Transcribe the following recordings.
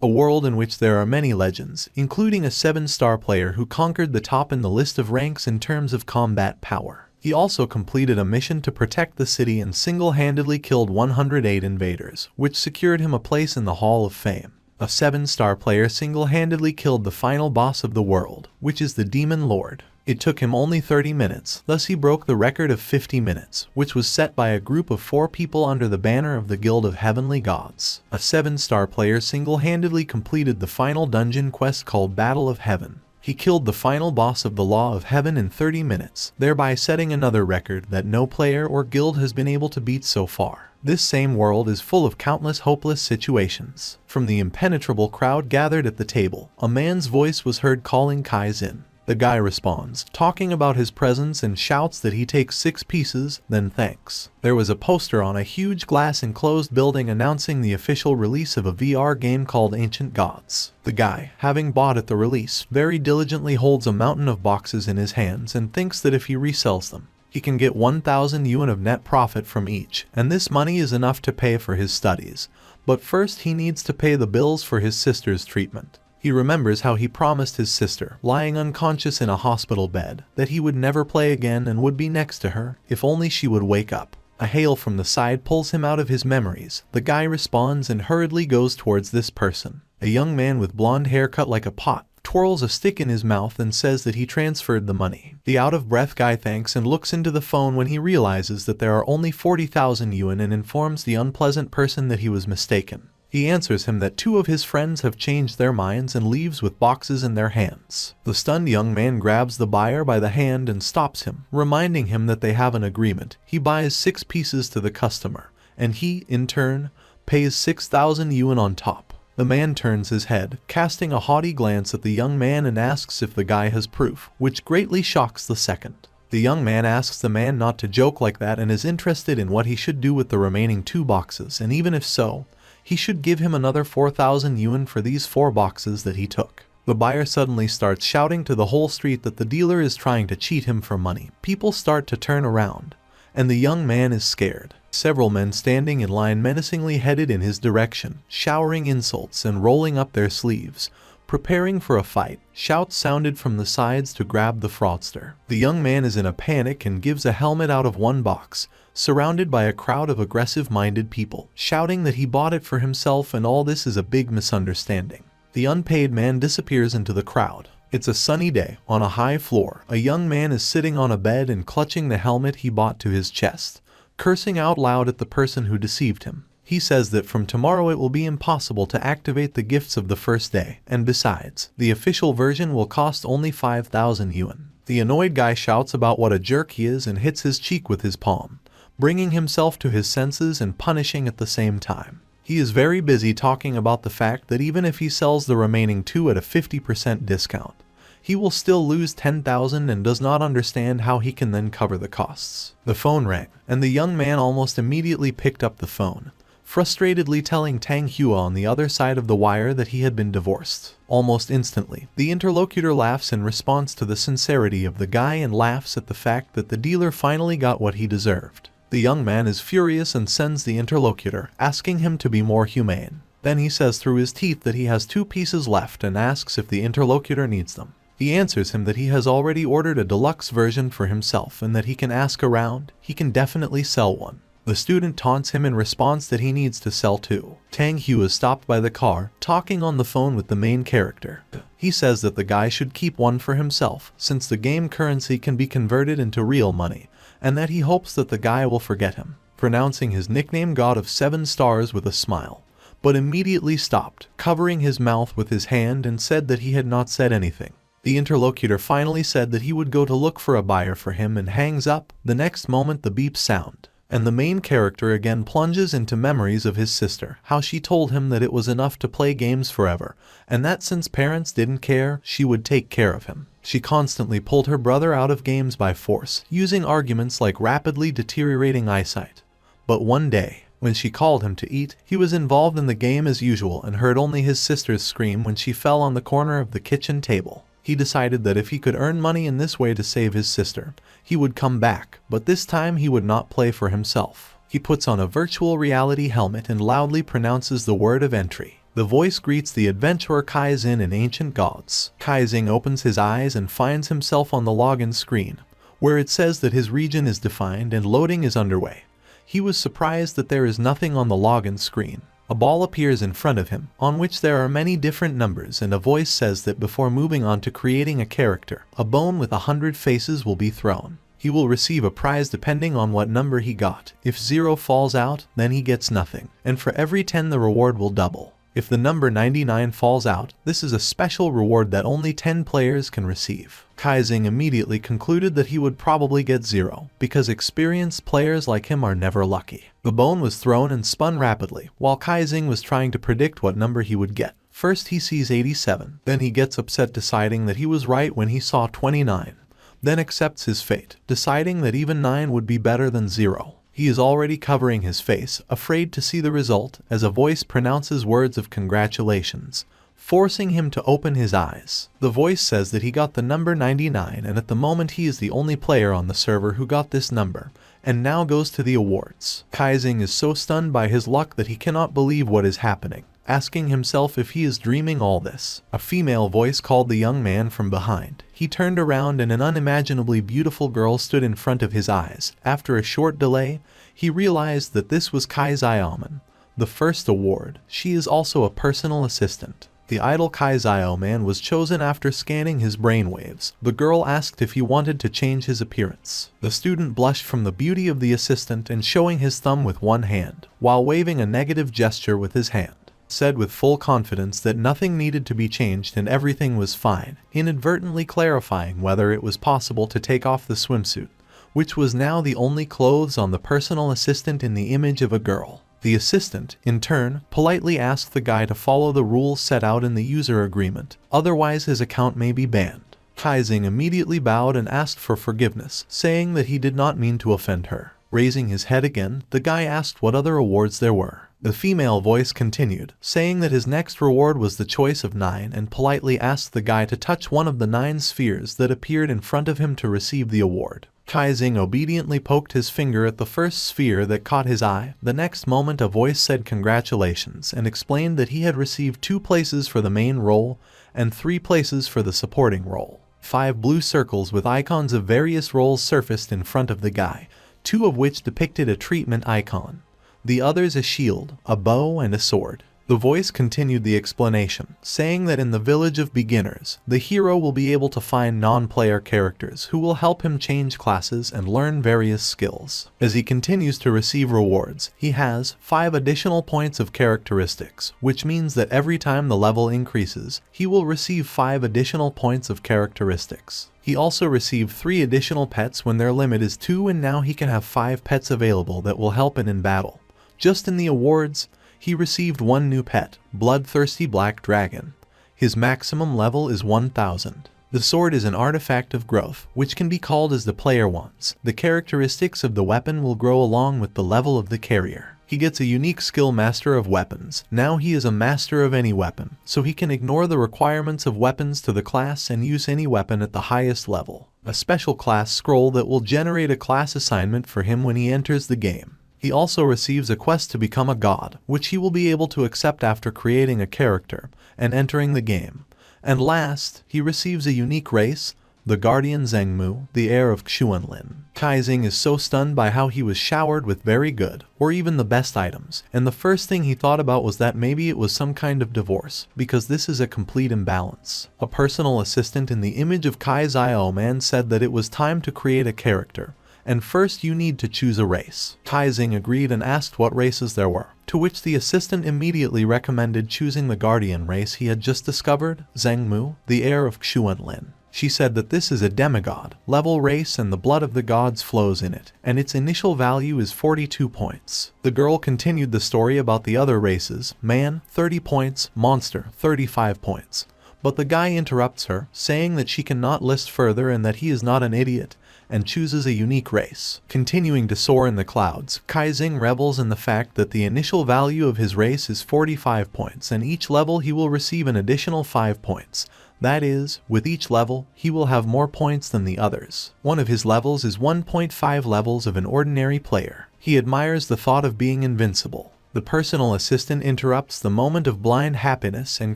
a world in which there are many legends, including a 7-star player who conquered the top in the list of ranks in terms of combat power. He also completed a mission to protect the city and single-handedly killed 108 invaders, which secured him a place in the Hall of Fame. A 7-star player single-handedly killed the final boss of the world, which is the Demon Lord. It took him only 30 minutes, thus he broke the record of 50 minutes, which was set by a group of 4 people under the banner of the Guild of Heavenly Gods. A 7-star player single-handedly completed the final dungeon quest called Battle of Heaven. He killed the final boss of the Law of Heaven in 30 minutes, thereby setting another record that no player or guild has been able to beat so far. This same world is full of countless hopeless situations. From the impenetrable crowd gathered at the table, a man's voice was heard calling Kai's in. The guy responds, talking about his presence, and shouts that he takes 6 pieces, then thanks. There was a poster on a huge glass enclosed building announcing the official release of a VR game called Ancient Gods. The guy, having bought at the release, very diligently holds a mountain of boxes in his hands and thinks that if he resells them, he can get 1,000 yuan of net profit from each, and this money is enough to pay for his studies. But first he needs to pay the bills for his sister's treatment. He remembers how he promised his sister, lying unconscious in a hospital bed, that he would never play again and would be next to her, if only she would wake up. A hail from the side pulls him out of his memories. The guy responds and hurriedly goes towards this person. A young man with blonde hair cut like a pot twirls a stick in his mouth and says that he transferred the money. The out-of-breath guy thanks and looks into the phone when he realizes that there are only 40,000 yuan and informs the unpleasant person that he was mistaken. He answers him that 2 of his friends have changed their minds and leaves with boxes in their hands. The stunned young man grabs the buyer by the hand and stops him, reminding him that they have an agreement. He buys 6 pieces to the customer, and he, in turn, pays 6,000 yuan on top. The man turns his head, casting a haughty glance at the young man, and asks if the guy has proof, which greatly shocks the second. The young man asks the man not to joke like that and is interested in what he should do with the remaining 2 boxes, and even if so, he should give him another 4,000 yuan for these 4 boxes that he took. The buyer suddenly starts shouting to the whole street that the dealer is trying to cheat him for money. People start to turn around, and the young man is scared. Several men standing in line menacingly headed in his direction, showering insults and rolling up their sleeves, preparing for a fight. Shouts sounded from the sides to grab the fraudster. The young man is in a panic and gives a helmet out of one box, surrounded by a crowd of aggressive-minded people, shouting that he bought it for himself, and all this is a big misunderstanding. The unpaid man disappears into the crowd. It's a sunny day. On a high floor, a young man is sitting on a bed and clutching the helmet he bought to his chest, cursing out loud at the person who deceived him. He says that from tomorrow it will be impossible to activate the gifts of the first day, and besides, the official version will cost only 5,000 yuan. The annoyed guy shouts about what a jerk he is and hits his cheek with his palm, bringing himself to his senses and punishing at the same time. He is very busy talking about the fact that even if he sells the remaining 2 at a 50% discount, he will still lose 10,000 and does not understand how he can then cover the costs. The phone rang, and the young man almost immediately picked up the phone, frustratedly telling Tang Hua on the other side of the wire that he had been divorced. Almost instantly, the interlocutor laughs in response to the sincerity of the guy and laughs at the fact that the dealer finally got what he deserved. The young man is furious and sends the interlocutor, asking him to be more humane. Then he says through his teeth that he has 2 pieces left and asks if the interlocutor needs them. He answers him that he has already ordered a deluxe version for himself and that he can ask around. He can definitely sell one. The student taunts him in response that he needs to sell 2. Tang Hua is stopped by the car, talking on the phone with the main character. He says that the guy should keep one for himself, since the game currency can be converted into real money, and that he hopes that the guy will forget him, pronouncing his nickname God of 7 stars with a smile, but immediately stopped, covering his mouth with his hand, and said that he had not said anything. The interlocutor finally said that he would go to look for a buyer for him and hangs up. The next moment the beeps sound, and the main character again plunges into memories of his sister, how she told him that it was enough to play games forever, and that since parents didn't care, she would take care of him. She constantly pulled her brother out of games by force, using arguments like rapidly deteriorating eyesight. But one day, when she called him to eat, he was involved in the game as usual and heard only his sister's scream when she fell on the corner of the kitchen table. He decided that if he could earn money in this way to save his sister, he would come back, but this time he would not play for himself. He puts on a virtual reality helmet and loudly pronounces the word of entry. The voice greets the adventurer Kaizin in Ancient Gods. Kaizin opens his eyes and finds himself on the login screen, where it says that his region is defined and loading is underway. He was surprised that there is nothing on the login screen. A ball appears in front of him, on which there are many different numbers, and a voice says that before moving on to creating a character, a bone with 100 faces will be thrown. He will receive a prize depending on what number he got. If 0 falls out, then he gets nothing, and for every 10 the reward will double. If the number 99 falls out, this is a special reward that only 10 players can receive. Kaizin immediately concluded that he would probably get 0, because experienced players like him are never lucky. The bone was thrown and spun rapidly, while Kaizin was trying to predict what number he would get. First he sees 87, then he gets upset deciding that he was right when he saw 29. Then accepts his fate, deciding that even 9 would be better than 0. He is already covering his face, afraid to see the result, as a voice pronounces words of congratulations, forcing him to open his eyes. The voice says that he got the number 99, and at the moment he is the only player on the server who got this number, and now goes to the awards. Kaizin is so stunned by his luck that he cannot believe what is happening, asking himself if he is dreaming all this. A female voice called the young man from behind. He turned around and an unimaginably beautiful girl stood in front of his eyes. After a short delay, he realized that this was Kai Zioman, the first award. She is also a personal assistant. The idol Kai Zioman was chosen after scanning his brainwaves. The girl asked if he wanted to change his appearance. The student blushed from the beauty of the assistant and showing his thumb with one hand, while waving a negative gesture with his hand. Said with full confidence that nothing needed to be changed and everything was fine, inadvertently clarifying whether it was possible to take off the swimsuit, which was now the only clothes on the personal assistant in the image of a girl. The assistant, in turn, politely asked the guy to follow the rules set out in the user agreement, otherwise his account may be banned. Kaizin immediately bowed and asked for forgiveness, saying that he did not mean to offend her. Raising his head again, the guy asked what other awards there were. The female voice continued, saying that his next reward was the choice of 9, and politely asked the guy to touch one of the 9 spheres that appeared in front of him to receive the award. Kaizin obediently poked his finger at the first sphere that caught his eye. The next moment a voice said congratulations and explained that he had received 2 places for the main role and 3 places for the supporting role. 5 blue circles with icons of various roles surfaced in front of the guy, 2 of which depicted a treatment icon. The others a shield, a bow, and a sword. The voice continued the explanation, saying that in the village of beginners, the hero will be able to find non-player characters who will help him change classes and learn various skills. As he continues to receive rewards, he has 5 additional points of characteristics, which means that every time the level increases, he will receive 5 additional points of characteristics. He also received 3 additional pets when their limit is 2, and now he can have 5 pets available that will help him in battle. Just in the awards, he received 1 new pet, Bloodthirsty Black Dragon. His maximum level is 1000. The sword is an artifact of growth, which can be called as the player wants. The characteristics of the weapon will grow along with the level of the carrier. He gets a unique skill Master of Weapons. Now he is a master of any weapon, so he can ignore the requirements of weapons to the class and use any weapon at the highest level. A special class scroll that will generate a class assignment for him when he enters the game. He also receives a quest to become a god, which he will be able to accept after creating a character and entering the game. And last, he receives a unique race, the Guardian Zhengmu, the heir of Xuanlin. Kaizin is so stunned by how he was showered with very good, or even the best items, and the first thing he thought about was that maybe it was some kind of divorce, because this is a complete imbalance. A personal assistant in the image of Kai Zioman said that it was time to create a character, and first you need to choose a race. Kaizin agreed and asked what races there were, to which the assistant immediately recommended choosing the Guardian race he had just discovered, Zhengmu, the heir of Xuanlin. She said that this is a demigod level race and the blood of the gods flows in it, and its initial value is 42 points. The girl continued the story about the other races, man 30 points, monster 35 points. But the guy interrupts her, saying that she cannot list further and that he is not an idiot, and chooses a unique race. Continuing to soar in the clouds, Kaizin revels in the fact that the initial value of his race is 45 points, and each level he will receive an additional 5 points. That is, with each level, he will have more points than the others. One of his levels is 1.5 levels of an ordinary player. He admires the thought of being invincible. The personal assistant interrupts the moment of blind happiness and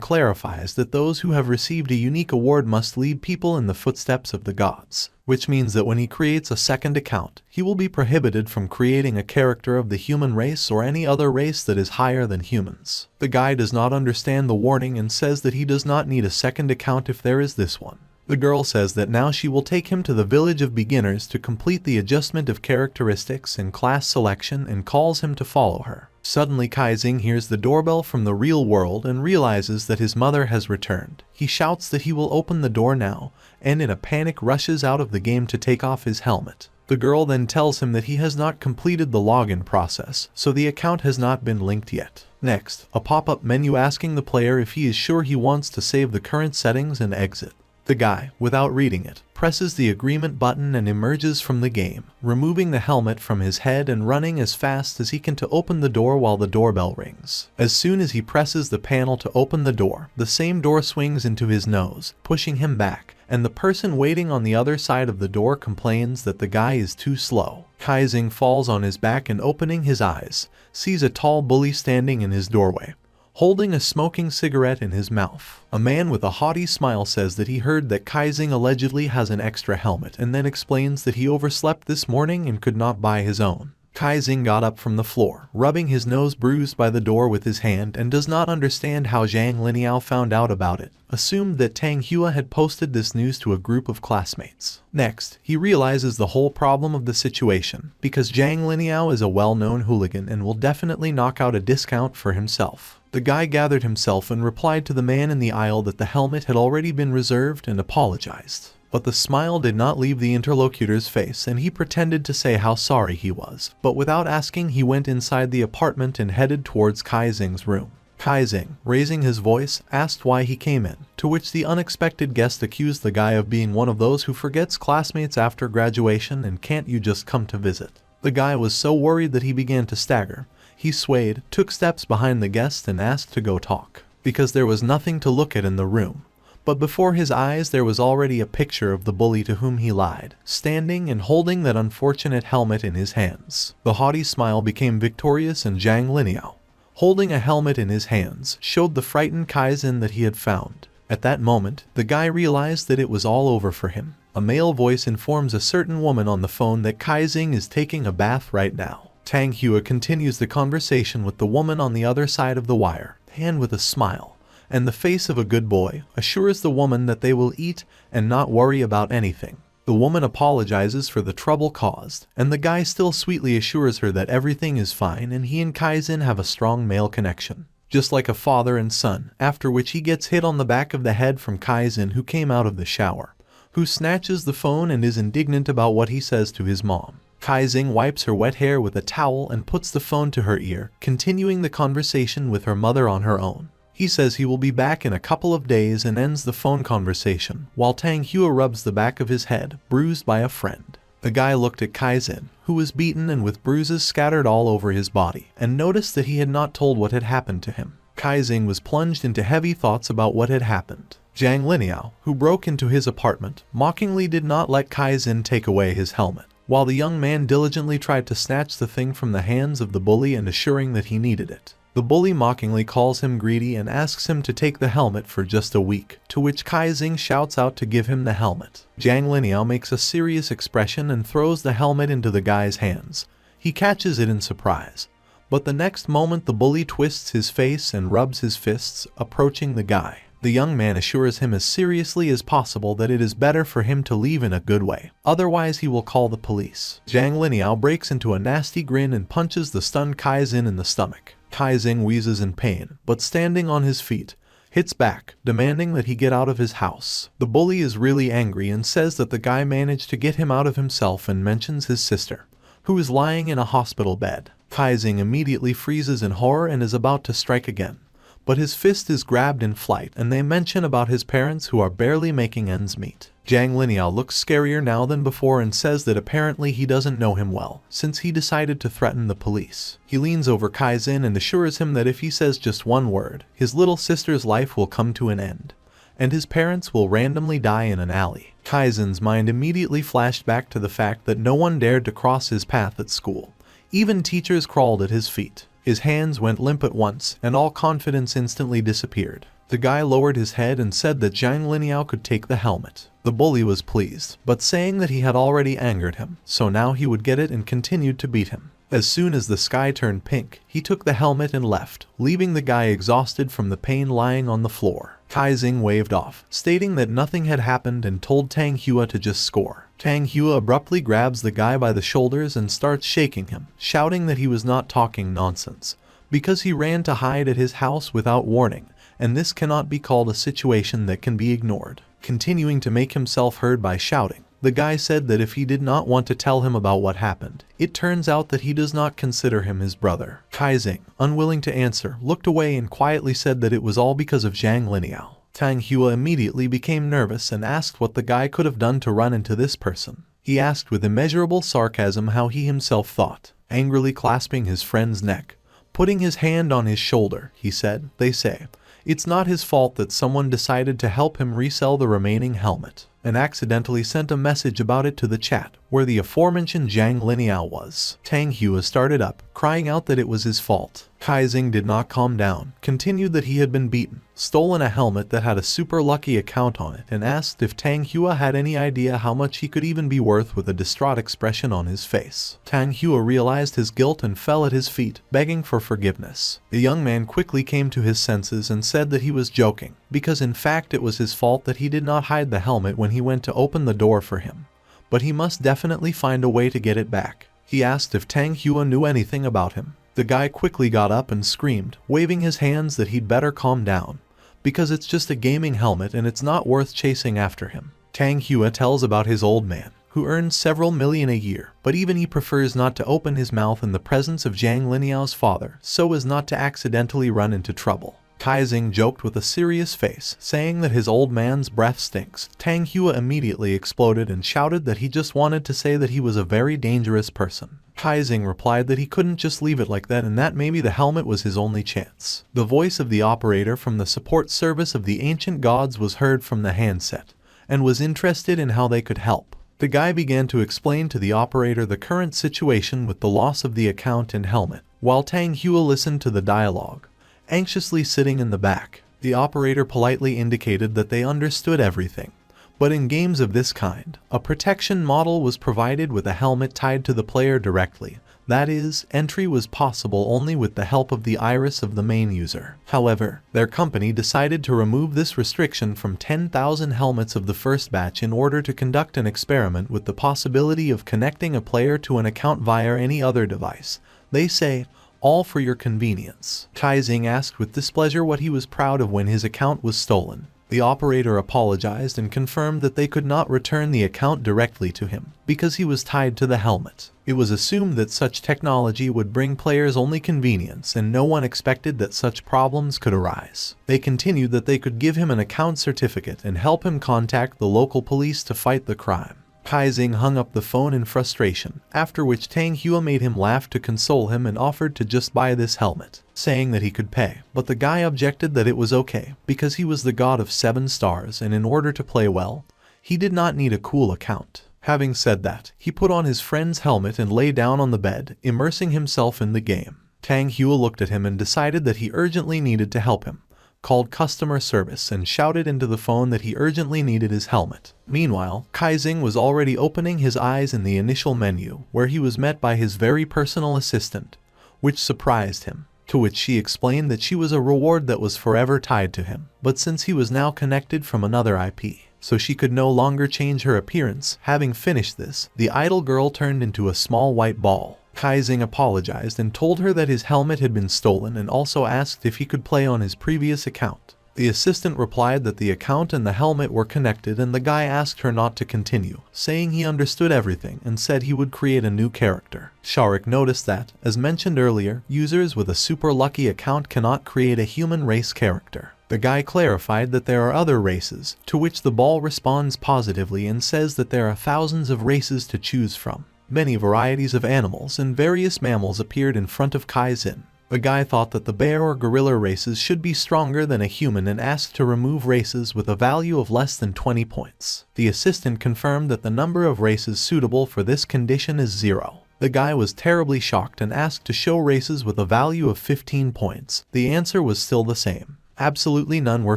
clarifies that those who have received a unique award must lead people in the footsteps of the gods, which means that when he creates a second account, he will be prohibited from creating a character of the human race or any other race that is higher than humans. The guy does not understand the warning and says that he does not need a second account if there is this one. The girl says that now she will take him to the village of beginners to complete the adjustment of characteristics and class selection and calls him to follow her. Suddenly Kaizing hears the doorbell from the real world and realizes that his mother has returned. He shouts that he will open the door now, and in a panic rushes out of the game to take off his helmet. The girl then tells him that he has not completed the login process, so the account has not been linked yet. Next, a pop-up menu asking the player if he is sure he wants to save the current settings and exit. The guy, without reading it, presses the agreement button and emerges from the game, removing the helmet from his head and running as fast as he can to open the door while the doorbell rings. As soon as he presses the panel to open the door, the same door swings into his nose, pushing him back, and the person waiting on the other side of the door complains that the guy is too slow. Kaizing falls on his back and opening his eyes, sees a tall bully standing in his doorway, holding a smoking cigarette in his mouth. A man with a haughty smile says that he heard that Kaizing allegedly has an extra helmet and then explains that he overslept this morning and could not buy his own. Kaizing got up from the floor, rubbing his nose bruised by the door with his hand and does not understand how Zhang Liniao found out about it, assumed that Tang Hua had posted this news to a group of classmates. Next, he realizes the whole problem of the situation, because Zhang Liniao is a well-known hooligan and will definitely knock out a discount for himself. The guy gathered himself and replied to the man in the aisle that the helmet had already been reserved and apologized. But the smile did not leave the interlocutor's face and he pretended to say how sorry he was. But without asking, he went inside the apartment and headed towards Kaizing's room. Kaizing, raising his voice, asked why he came in, to which the unexpected guest accused the guy of being one of those who forgets classmates after graduation and can't you just come to visit. The guy was so worried that he began to stagger. He swayed, took steps behind the guest and asked to go talk, because there was nothing to look at in the room. But before his eyes there was already a picture of the bully to whom he lied, standing and holding that unfortunate helmet in his hands. The haughty smile became victorious and Zhang Liniao, holding a helmet in his hands, showed the frightened Kaizen that he had found. At that moment, the guy realized that it was all over for him. A male voice informs a certain woman on the phone that Kaizing is taking a bath right now. Tang Hua continues the conversation with the woman on the other side of the wire, and with a smile and the face of a good boy, assures the woman that they will eat and not worry about anything. The woman apologizes for the trouble caused, and the guy still sweetly assures her that everything is fine and he and Kaizen have a strong male connection, just like a father and son, after which he gets hit on the back of the head from Kaizen, who came out of the shower, who snatches the phone and is indignant about what he says to his mom. Kaizing wipes her wet hair with a towel and puts the phone to her ear, continuing the conversation with her mother on her own. He says he will be back in a couple of days and ends the phone conversation, while Tang Hua rubs the back of his head, bruised by a friend. The guy looked at Kaizen, who was beaten and with bruises scattered all over his body, and noticed that he had not told what had happened to him. Kaizing was plunged into heavy thoughts about what had happened. Zhang Liniao, who broke into his apartment, mockingly did not let Kaizen take away his helmet, while the young man diligently tried to snatch the thing from the hands of the bully and assuring that he needed it. The bully mockingly calls him greedy and asks him to take the helmet for just a week, to which Kaizing shouts out to give him the helmet. Zhang Liniao makes a serious expression and throws the helmet into the guy's hands. He catches it in surprise, but the next moment the bully twists his face and rubs his fists, approaching the guy. The young man assures him as seriously as possible that it is better for him to leave in a good way, otherwise he will call the police. Zhang Liniao breaks into a nasty grin and punches the stunned Kaizen in the stomach. Kaizing wheezes in pain, but standing on his feet, hits back, demanding that he get out of his house. The bully is really angry and says that the guy managed to get him out of himself and mentions his sister, who is lying in a hospital bed. Kaizing immediately freezes in horror and is about to strike again, but his fist is grabbed in flight and they mention about his parents who are barely making ends meet. Zhang Liniao looks scarier now than before and says that apparently he doesn't know him well, since he decided to threaten the police. He leans over Kaizen and assures him that if he says just one word, his little sister's life will come to an end, and his parents will randomly die in an alley. Kaizen's mind immediately flashed back to the fact that no one dared to cross his path at school. Even teachers crawled at his feet. His hands went limp at once, and all confidence instantly disappeared. The guy lowered his head and said that Zhang Liniao could take the helmet. The bully was pleased, but saying that he had already angered him, so now he would get it, and continued to beat him. As soon as the sky turned pink, he took the helmet and left, leaving the guy exhausted from the pain lying on the floor. Kaizing waved off, stating that nothing had happened, and told Tang Hua to just score. Tang Hua abruptly grabs the guy by the shoulders and starts shaking him, shouting that he was not talking nonsense, because he ran to hide at his house without warning, and this cannot be called a situation that can be ignored. Continuing to make himself heard by shouting, the guy said that if he did not want to tell him about what happened, it turns out that he does not consider him his brother. Kaizing, unwilling to answer, looked away and quietly said that it was all because of Zhang Liniao. Tang Hua immediately became nervous and asked what the guy could have done to run into this person. He asked with immeasurable sarcasm how he himself thought. Angrily clasping his friend's neck, putting his hand on his shoulder, he said, "They say it's not his fault that someone decided to help him resell the remaining helmet, and accidentally sent a message about it to the chat, where the aforementioned Zhang Liniao was." Tang Hua started up, crying out that it was his fault. Kaizing did not calm down, continued that he had been beaten, stolen a helmet that had a super lucky account on it, and asked if Tang Hua had any idea how much he could even be worth, with a distraught expression on his face. Tang Hua realized his guilt and fell at his feet, begging for forgiveness. The young man quickly came to his senses and said that he was joking, because in fact it was his fault that he did not hide the helmet when he went to open the door for him. But he must definitely find a way to get it back. He asked if Tang Hua knew anything about him. The guy quickly got up and screamed, waving his hands, that he'd better calm down, because it's just a gaming helmet and it's not worth chasing after him. Tang Hua tells about his old man, who earns several million a year, but even he prefers not to open his mouth in the presence of Zhang Liniao's father, so as not to accidentally run into trouble. Kaizing joked with a serious face, saying that his old man's breath stinks. Tang Hua immediately exploded and shouted that he just wanted to say that he was a very dangerous person. Kaizing replied that he couldn't just leave it like that, and that maybe the helmet was his only chance. The voice of the operator from the support service of the ancient gods was heard from the handset, and was interested in how they could help. The guy began to explain to the operator the current situation with the loss of the account and helmet, while Tang Hua listened to the dialogue, anxiously sitting in the back. The operator politely indicated that they understood everything, but in games of this kind, a protection model was provided with a helmet tied to the player directly. That is, entry was possible only with the help of the iris of the main user. However, their company decided to remove this restriction from 10,000 helmets of the first batch in order to conduct an experiment with the possibility of connecting a player to an account via any other device. They say, all for your convenience. Kaizing asked with displeasure what he was proud of when his account was stolen. The operator apologized and confirmed that they could not return the account directly to him, because he was tied to the helmet. It was assumed that such technology would bring players only convenience, and no one expected that such problems could arise. They continued that they could give him an account certificate and help him contact the local police to fight the crime. Kaizing hung up the phone in frustration, after which Tang Hua made him laugh to console him and offered to just buy this helmet, saying that he could pay. But the guy objected that it was okay, because he was the god of 7 stars, and in order to play well, he did not need a cool account. Having said that, he put on his friend's helmet and lay down on the bed, immersing himself in the game. Tang Hua looked at him and decided that he urgently needed to help him, called customer service and shouted into the phone that he urgently needed his helmet. Meanwhile, Kaizing was already opening his eyes in the initial menu, where he was met by his very personal assistant, which surprised him, to which she explained that she was a reward that was forever tied to him, but since he was now connected from another IP, so she could no longer change her appearance. Having finished this, the idle girl turned into a small white ball. Kaizing apologized and told her that his helmet had been stolen, and also asked if he could play on his previous account. The assistant replied that the account and the helmet were connected, and the guy asked her not to continue, saying he understood everything and said he would create a new character. Sharik noticed that, as mentioned earlier, users with a super lucky account cannot create a human race character. The guy clarified that there are other races, to which the ball responds positively and says that there are thousands of races to choose from. Many varieties of animals and various mammals appeared in front of Kaizing. The guy thought that the bear or gorilla races should be stronger than a human and asked to remove races with a value of less than 20 points. The assistant confirmed that the number of races suitable for this condition is 0. The guy was terribly shocked and asked to show races with a value of 15 points. The answer was still the same. Absolutely none were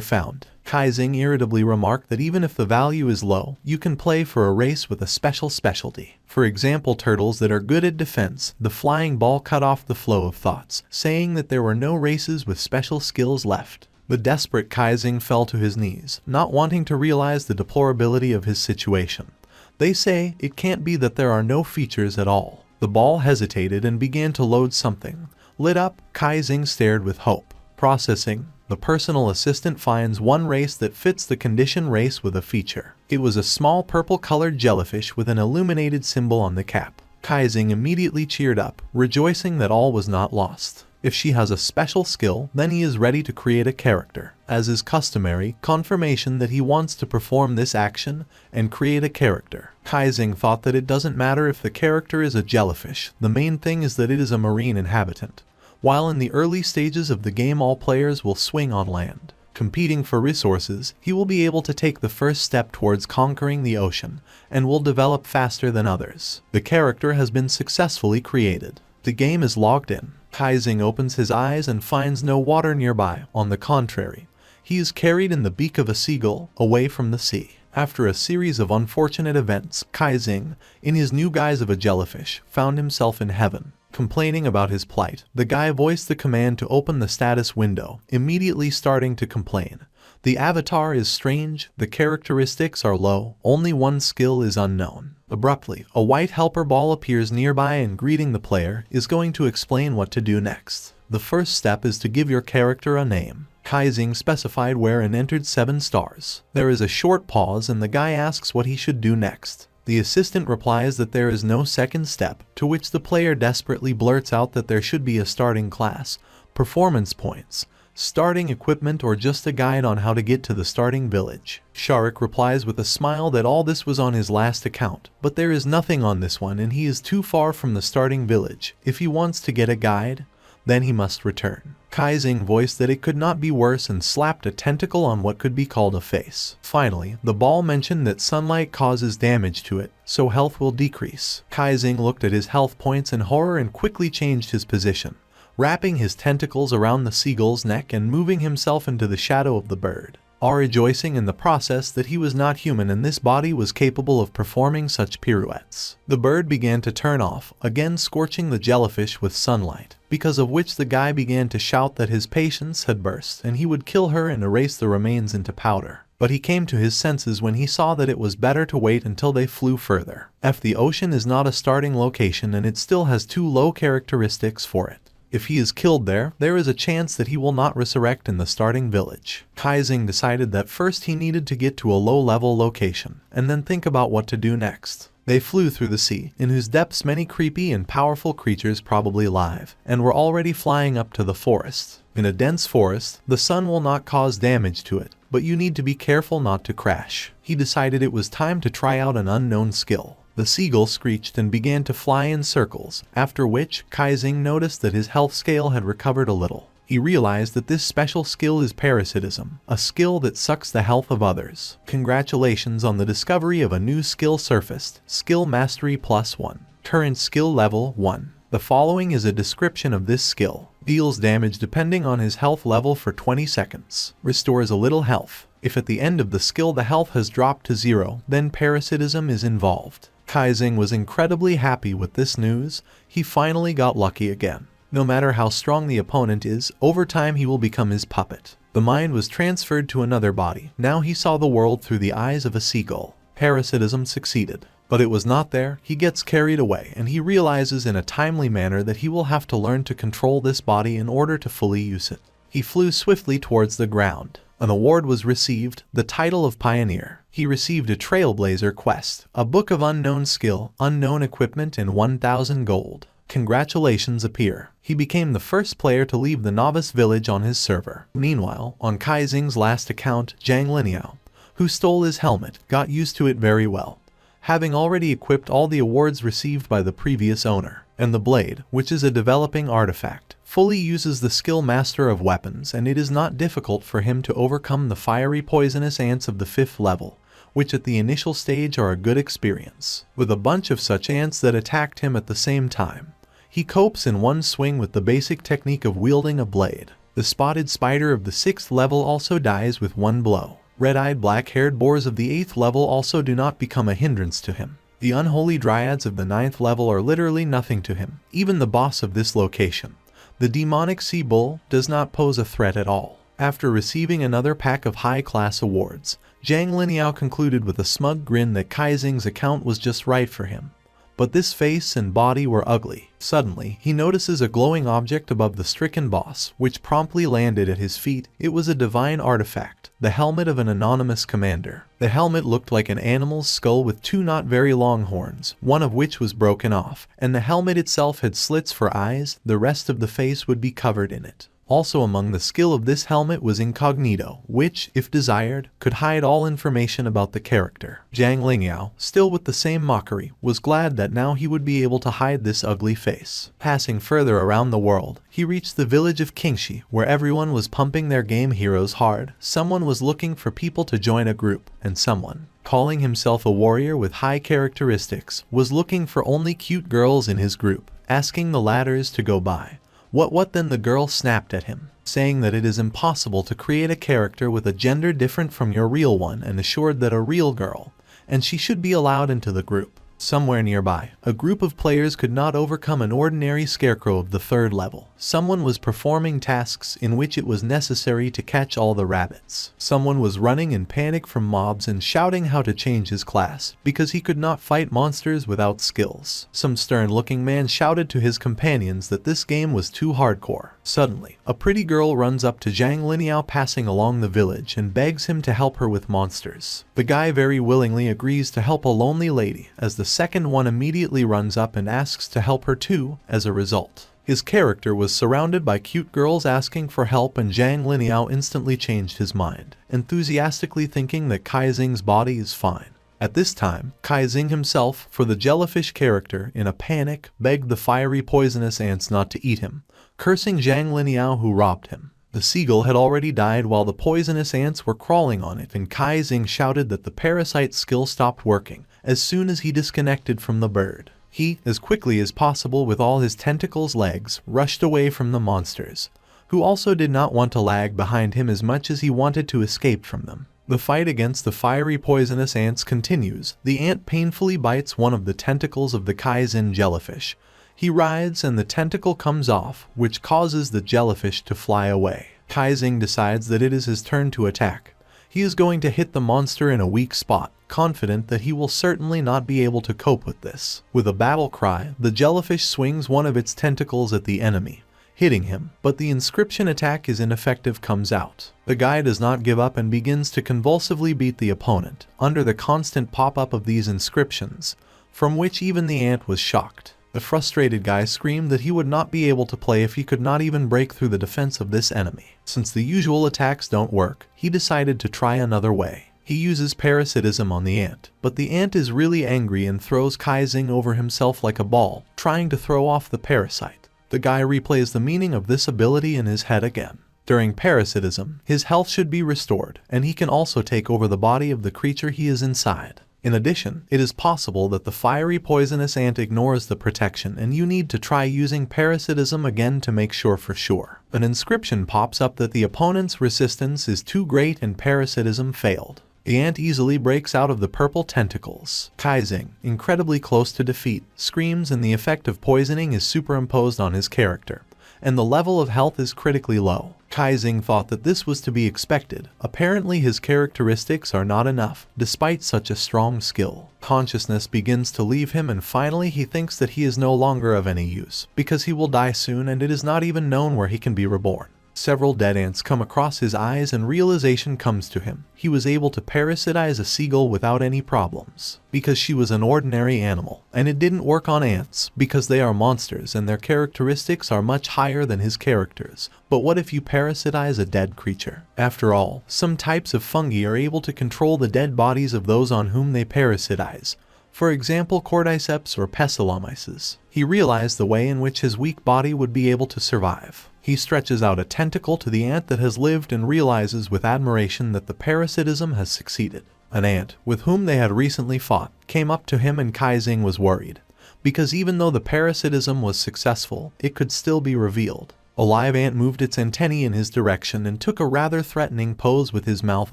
found. Kaizing irritably remarked that even if the value is low, you can play for a race with a specialty. For example, turtles that are good at defense. The flying ball cut off the flow of thoughts, saying that there were no races with special skills left. The desperate Kaizing fell to his knees, not wanting to realize the deplorability of his situation. They say it can't be that there are no features at all. The ball hesitated and began to load something. Lit up, Kaizing stared with hope. Processing. The personal assistant finds one race that fits the condition race with a feature. It was a small purple-colored jellyfish with an illuminated symbol on the cap. Kaizing immediately cheered up, rejoicing that all was not lost. If she has a special skill, then he is ready to create a character. As is customary, confirmation that he wants to perform this action and create a character. Kaizing thought that it doesn't matter if the character is a jellyfish, the main thing is that it is a marine inhabitant. While in the early stages of the game all players will swing on land. Competing for resources, he will be able to take the first step towards conquering the ocean, and will develop faster than others. The character has been successfully created. The game is logged in. Kaizing opens his eyes and finds no water nearby. On the contrary, he is carried in the beak of a seagull, away from the sea. After a series of unfortunate events, Kaizing, in his new guise of a jellyfish, found himself in heaven. Complaining about his plight, the guy voiced the command to open the status window, immediately starting to complain. The avatar is strange, the characteristics are low, only one skill is unknown. Abruptly, a white helper ball appears nearby and greeting the player is going to explain what to do next. The first step is to give your character a name. Kaizing specified where and entered 7 stars. There is a short pause and the guy asks what he should do next. The assistant replies that there is no second step, to which the player desperately blurts out that there should be a starting class, performance points, starting equipment or just a guide on how to get to the starting village. Sharik replies with a smile that all this was on his last account, but there is nothing on this one and he is too far from the starting village. If he wants to get a guide, then he must return. Kaizing voiced that it could not be worse and slapped a tentacle on what could be called a face. Finally, the ball mentioned that sunlight causes damage to it, so health will decrease. Kaizing looked at his health points in horror and quickly changed his position, wrapping his tentacles around the seagull's neck and moving himself into the shadow of the bird, rejoicing in the process that he was not human and this body was capable of performing such pirouettes. The bird began to turn off, again scorching the jellyfish with sunlight, because of which the guy began to shout that his patience had burst and he would kill her and erase the remains into powder. But he came to his senses when he saw that it was better to wait until they flew further. The ocean is not a starting location and it still has too low characteristics for it. If he is killed there, there is a chance that he will not resurrect in the starting village. Kaizing decided that first he needed to get to a low-level location, and then think about what to do next. They flew through the sea, in whose depths many creepy and powerful creatures probably live, and were already flying up to the forest. In a dense forest, the sun will not cause damage to it, but you need to be careful not to crash. He decided it was time to try out an unknown skill. The seagull screeched and began to fly in circles, after which Kaizing noticed that his health scale had recovered a little. He realized that this special skill is parasitism, a skill that sucks the health of others. Congratulations on the discovery of a new skill surfaced, Skill Mastery +1. Current skill level 1. The following is a description of this skill. Deals damage depending on his health level for 20 seconds. Restores a little health. If at the end of the skill the health has dropped to 0, then parasitism is involved. Kaizing was incredibly happy with this news. He finally got lucky again. No matter how strong the opponent is, over time he will become his puppet. The mind was transferred to another body. Now he saw the world through the eyes of a seagull. Parasitism succeeded. But it was not there. He gets carried away and he realizes in a timely manner that he will have to learn to control this body in order to fully use it. He flew swiftly towards the ground. An award was received, the title of Pioneer. He received a Trailblazer quest, a book of unknown skill, unknown equipment and 1,000 gold. Congratulations appear. He became the first player to leave the novice village on his server. Meanwhile, on Kaizing's last account, Zhang Liniao, who stole his helmet, got used to it very well, having already equipped all the awards received by the previous owner. And the blade, which is a developing artifact, fully uses the skill master of weapons and it is not difficult for him to overcome the fiery poisonous ants of the 5th level, which at the initial stage are a good experience. With a bunch of such ants that attacked him at the same time, he copes in one swing with the basic technique of wielding a blade. The spotted spider of the 6th level also dies with one blow. Red-eyed black-haired boars of the 8th level also do not become a hindrance to him. The unholy dryads of the 9th level are literally nothing to him. Even the boss of this location, the demonic sea bull, does not pose a threat at all. After receiving another pack of high-class awards, Zhang Liniao concluded with a smug grin that Kaizing's account was just right for him. But this face and body were ugly. Suddenly, he notices a glowing object above the stricken boss, which promptly landed at his feet. It was a divine artifact, the helmet of an anonymous commander. The helmet looked like an animal's skull with two not very long horns, one of which was broken off, and the helmet itself had slits for eyes. The rest of the face would be covered in it. Also among the skill of this helmet was incognito, which, if desired, could hide all information about the character. Zhang Lingyao, still with the same mockery, was glad that now he would be able to hide this ugly face. Passing further around the world, he reached the village of Qingxi, where everyone was pumping their game heroes hard. Someone was looking for people to join a group, and someone, calling himself a warrior with high characteristics, was looking for only cute girls in his group, asking the ladders to go by. What then? The girl snapped at him, saying that it is impossible to create a character with a gender different from your real one, and assured that a real girl, and she should be allowed into the group. Somewhere nearby, a group of players could not overcome an ordinary scarecrow of the 3rd level. Someone was performing tasks in which it was necessary to catch all the rabbits. Someone was running in panic from mobs and shouting how to change his class, because he could not fight monsters without skills. Some stern-looking man shouted to his companions that this game was too hardcore. Suddenly, a pretty girl runs up to Zhang Liniao passing along the village and begs him to help her with monsters. The guy very willingly agrees to help a lonely lady, as the second one immediately runs up and asks to help her too. As a result, his character was surrounded by cute girls asking for help, and Zhang Liniao instantly changed his mind, enthusiastically thinking that Kaizing's body is fine. At this time, Kaizing himself, for the Jellyfish character, in a panic, begged the fiery poisonous ants not to eat him, cursing Zhang Liniao who robbed him. The seagull had already died while the poisonous ants were crawling on it, and Kaizing shouted that the parasite skill stopped working as soon as he disconnected from the bird. He, as quickly as possible with all his tentacles' legs, rushed away from the monsters, who also did not want to lag behind him as much as he wanted to escape from them. The fight against the fiery poisonous ants continues. The ant painfully bites one of the tentacles of the Kaizen jellyfish. He writhes and the tentacle comes off, which causes the jellyfish to fly away. Kaizing decides that it is his turn to attack. He is going to hit the monster in a weak spot, confident that he will certainly not be able to cope with this. With a battle cry, the jellyfish swings one of its tentacles at the enemy, hitting him, but the inscription attack is ineffective comes out. The guy does not give up and begins to convulsively beat the opponent, under the constant pop-up of these inscriptions, from which even the ant was shocked. The frustrated guy screamed that he would not be able to play if he could not even break through the defense of this enemy. Since the usual attacks don't work, he decided to try another way. He uses parasitism on the ant, but the ant is really angry and throws Kaizing over himself like a ball, trying to throw off the parasite. The guy replays the meaning of this ability in his head again. During parasitism, his health should be restored, and he can also take over the body of the creature he is inside. In addition, it is possible that the fiery poisonous ant ignores the protection, and you need to try using parasitism again to make sure for sure. An inscription pops up that the opponent's resistance is too great and parasitism failed. The ant easily breaks out of the purple tentacles. Kaizing, incredibly close to defeat, screams and the effect of poisoning is superimposed on his character, and the level of health is critically low. Kaizing thought that this was to be expected. Apparently his characteristics are not enough, despite such a strong skill. Consciousness begins to leave him, and finally he thinks that he is no longer of any use, because he will die soon and it is not even known where he can be reborn. Several dead ants come across his eyes and realization comes to him. He was able to parasitize a seagull without any problems, because she was an ordinary animal, and it didn't work on ants, because they are monsters and their characteristics are much higher than his characters. But what if you parasitize a dead creature? After all, some types of fungi are able to control the dead bodies of those on whom they parasitize. For example, cordyceps or pestilomyces. He realized the way in which his weak body would be able to survive. He stretches out a tentacle to the ant that has lived and realizes with admiration that the parasitism has succeeded. An ant, with whom they had recently fought, came up to him and Kaizing was worried, because even though the parasitism was successful, it could still be revealed. A live ant moved its antennae in his direction and took a rather threatening pose with his mouth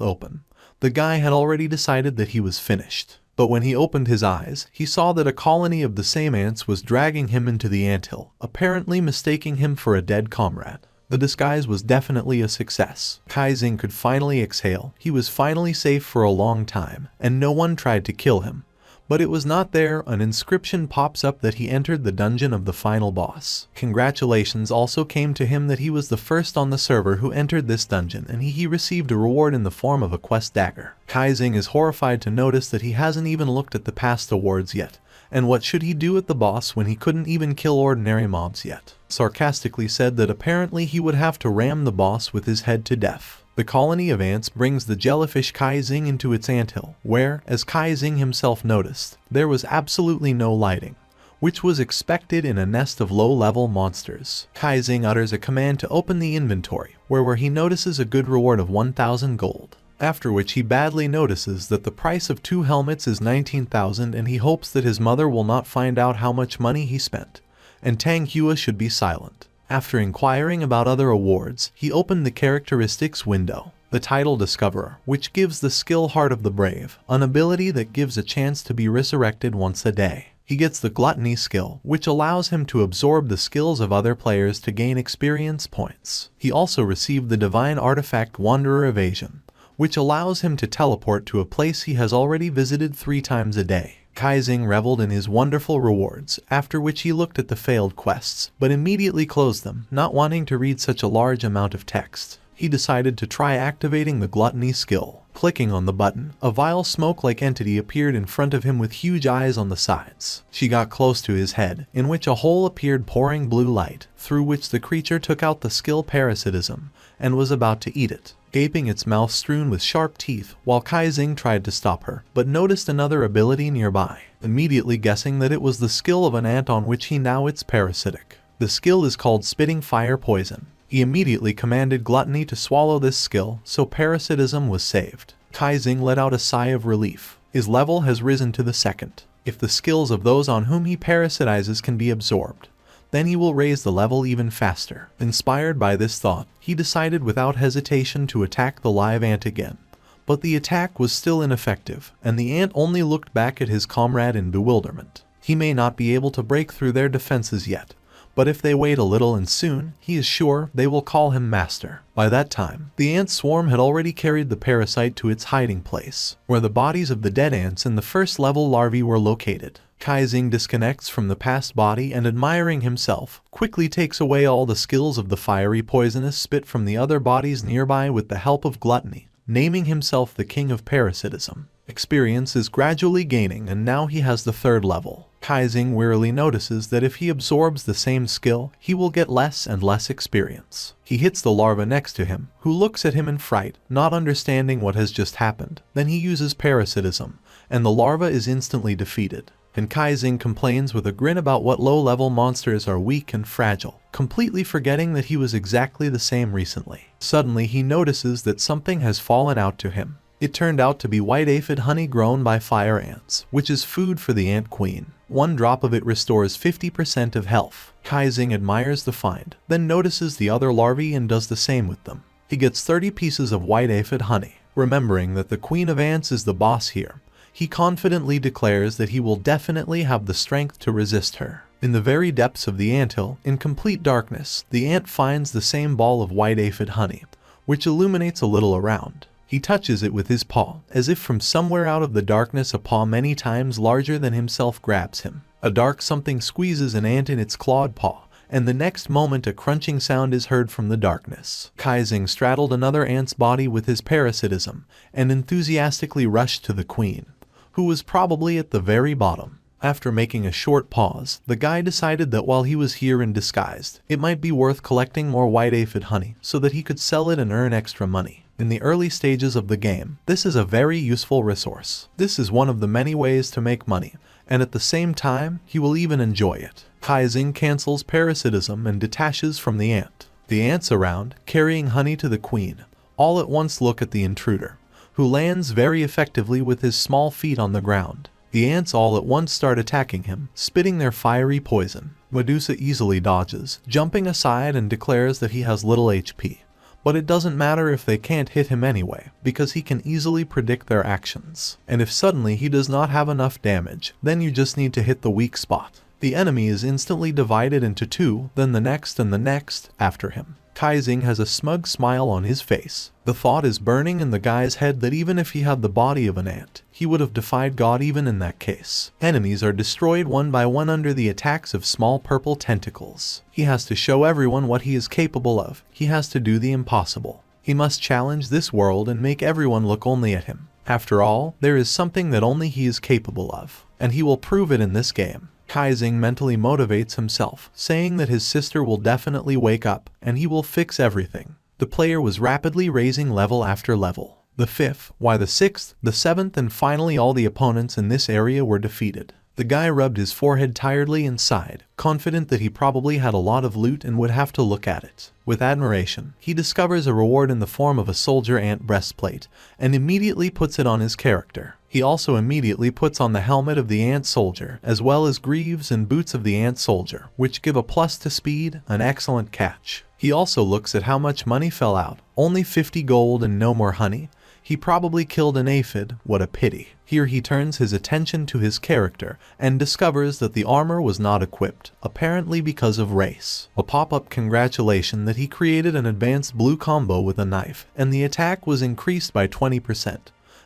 open. The guy had already decided that he was finished. But when he opened his eyes, he saw that a colony of the same ants was dragging him into the anthill, apparently mistaking him for a dead comrade. The disguise was definitely a success. Kaizing could finally exhale. He was finally safe for a long time, and no one tried to kill him. But it was not there. An inscription pops up that he entered the dungeon of the final boss. Congratulations also came to him that he was the first on the server who entered this dungeon, and he received a reward in the form of a quest dagger. Kaizing is horrified to notice that he hasn't even looked at the past awards yet. And what should he do at the boss when he couldn't even kill ordinary mobs yet? Sarcastically said that apparently he would have to ram the boss with his head to death. The colony of ants brings the jellyfish Kaizing into its anthill, where, as Kaizing himself noticed, there was absolutely no lighting, which was expected in a nest of low-level monsters. Kaizing utters a command to open the inventory, where he notices a good reward of 1,000 gold. After which he badly notices that the price of 2 helmets is 19,000 and he hopes that his mother will not find out how much money he spent, and Tang Hua should be silent. After inquiring about other awards, he opened the characteristics window. The title Discoverer, which gives the skill Heart of the Brave, an ability that gives a chance to be resurrected once a day. He gets the Gluttony skill, which allows him to absorb the skills of other players to gain experience points. He also received the Divine Artifact Wanderer Evasion, which allows him to teleport to a place he has already visited 3 times a day. Kaizing reveled in his wonderful rewards, after which he looked at the failed quests, but immediately closed them, not wanting to read such a large amount of text. He decided to try activating the Gluttony skill. Clicking on the button, a vile smoke-like entity appeared in front of him with huge eyes on the sides. She got close to his head, in which a hole appeared pouring blue light, through which the creature took out the skill Parasitism, and was about to eat it, gaping its mouth strewn with sharp teeth, while Kaizing tried to stop her, but noticed another ability nearby, immediately guessing that it was the skill of an ant on which he now it's parasitic. The skill is called Spitting Fire Poison. He immediately commanded Gluttony to swallow this skill, so Parasitism was saved. Kaizing let out a sigh of relief. His level has risen to the 2nd. If the skills of those on whom he parasitizes can be absorbed, then he will raise the level even faster. Inspired by this thought, he decided without hesitation to attack the live ant again. But the attack was still ineffective, and the ant only looked back at his comrade in bewilderment. He may not be able to break through their defenses yet, but if they wait a little and soon, he is sure they will call him master. By that time, the ant swarm had already carried the parasite to its hiding place, where the bodies of the dead ants and the first level larvae were located. Kaizing disconnects from the past body and, admiring himself, quickly takes away all the skills of the fiery poisonous spit from the other bodies nearby with the help of Gluttony, naming himself the King of Parasitism. Experience is gradually gaining and now he has the 3rd level. Kaizing wearily notices that if he absorbs the same skill, he will get less and less experience. He hits the larva next to him, who looks at him in fright, not understanding what has just happened. Then he uses Parasitism, and the larva is instantly defeated. And Kaizing complains with a grin about what low-level monsters are weak and fragile, completely forgetting that he was exactly the same recently. Suddenly he notices that something has fallen out to him. It turned out to be white aphid honey grown by fire ants, which is food for the ant queen. 1 drop of it restores 50% of health. Kaizing admires the find, then notices the other larvae and does the same with them. He gets 30 pieces of white aphid honey. Remembering that the queen of ants is the boss here, he confidently declares that he will definitely have the strength to resist her. In the very depths of the anthill, in complete darkness, the ant finds the same ball of white aphid honey, which illuminates a little around. He touches it with his paw, as if from somewhere out of the darkness a paw many times larger than himself grabs him. A dark something squeezes an ant in its clawed paw, and the next moment a crunching sound is heard from the darkness. Kaizing straddled another ant's body with his parasitism, and enthusiastically rushed to the queen, who was probably at the very bottom. After making a short pause, the guy decided that while he was here and disguised, it might be worth collecting more white aphid honey so that he could sell it and earn extra money. In the early stages of the game, this is a very useful resource. This is one of the many ways to make money, and at the same time, he will even enjoy it. Kaizing cancels parasitism and detaches from the ant. The ants around, carrying honey to the queen, all at once look at the intruder, who lands very effectively with his small feet on the ground. The ants all at once start attacking him, spitting their fiery poison. Medusa easily dodges, jumping aside, and declares that he has little HP. But it doesn't matter if they can't hit him anyway, because he can easily predict their actions. And if suddenly he does not have enough damage, then you just need to hit the weak spot. The enemy is instantly divided into two, then the next and the next after him. Kaizing has a smug smile on his face. The thought is burning in the guy's head that even if he had the body of an ant, he would have defied God even in that case. Enemies are destroyed one by one under the attacks of small purple tentacles. He has to show everyone what he is capable of. He has to do the impossible. He must challenge this world and make everyone look only at him. After all, there is something that only he is capable of, and he will prove it in this game. Kaizing mentally motivates himself, saying that his sister will definitely wake up, and he will fix everything. The player was rapidly raising level after level. The 5th, the 6th, the 7th, and finally all the opponents in this area were defeated. The guy rubbed his forehead tiredly and sighed, confident that he probably had a lot of loot and would have to look at it. With admiration, he discovers a reward in the form of a soldier ant breastplate, and immediately puts it on his character. He also immediately puts on the helmet of the ant soldier, as well as greaves and boots of the ant soldier, which give a plus to speed, an excellent catch. He also looks at how much money fell out, only 50 gold and no more honey. He probably killed an aphid, what a pity. Here he turns his attention to his character, and discovers that the armor was not equipped, apparently because of race. A pop-up congratulation that he created an advanced blue combo with a knife, and the attack was increased by 20%.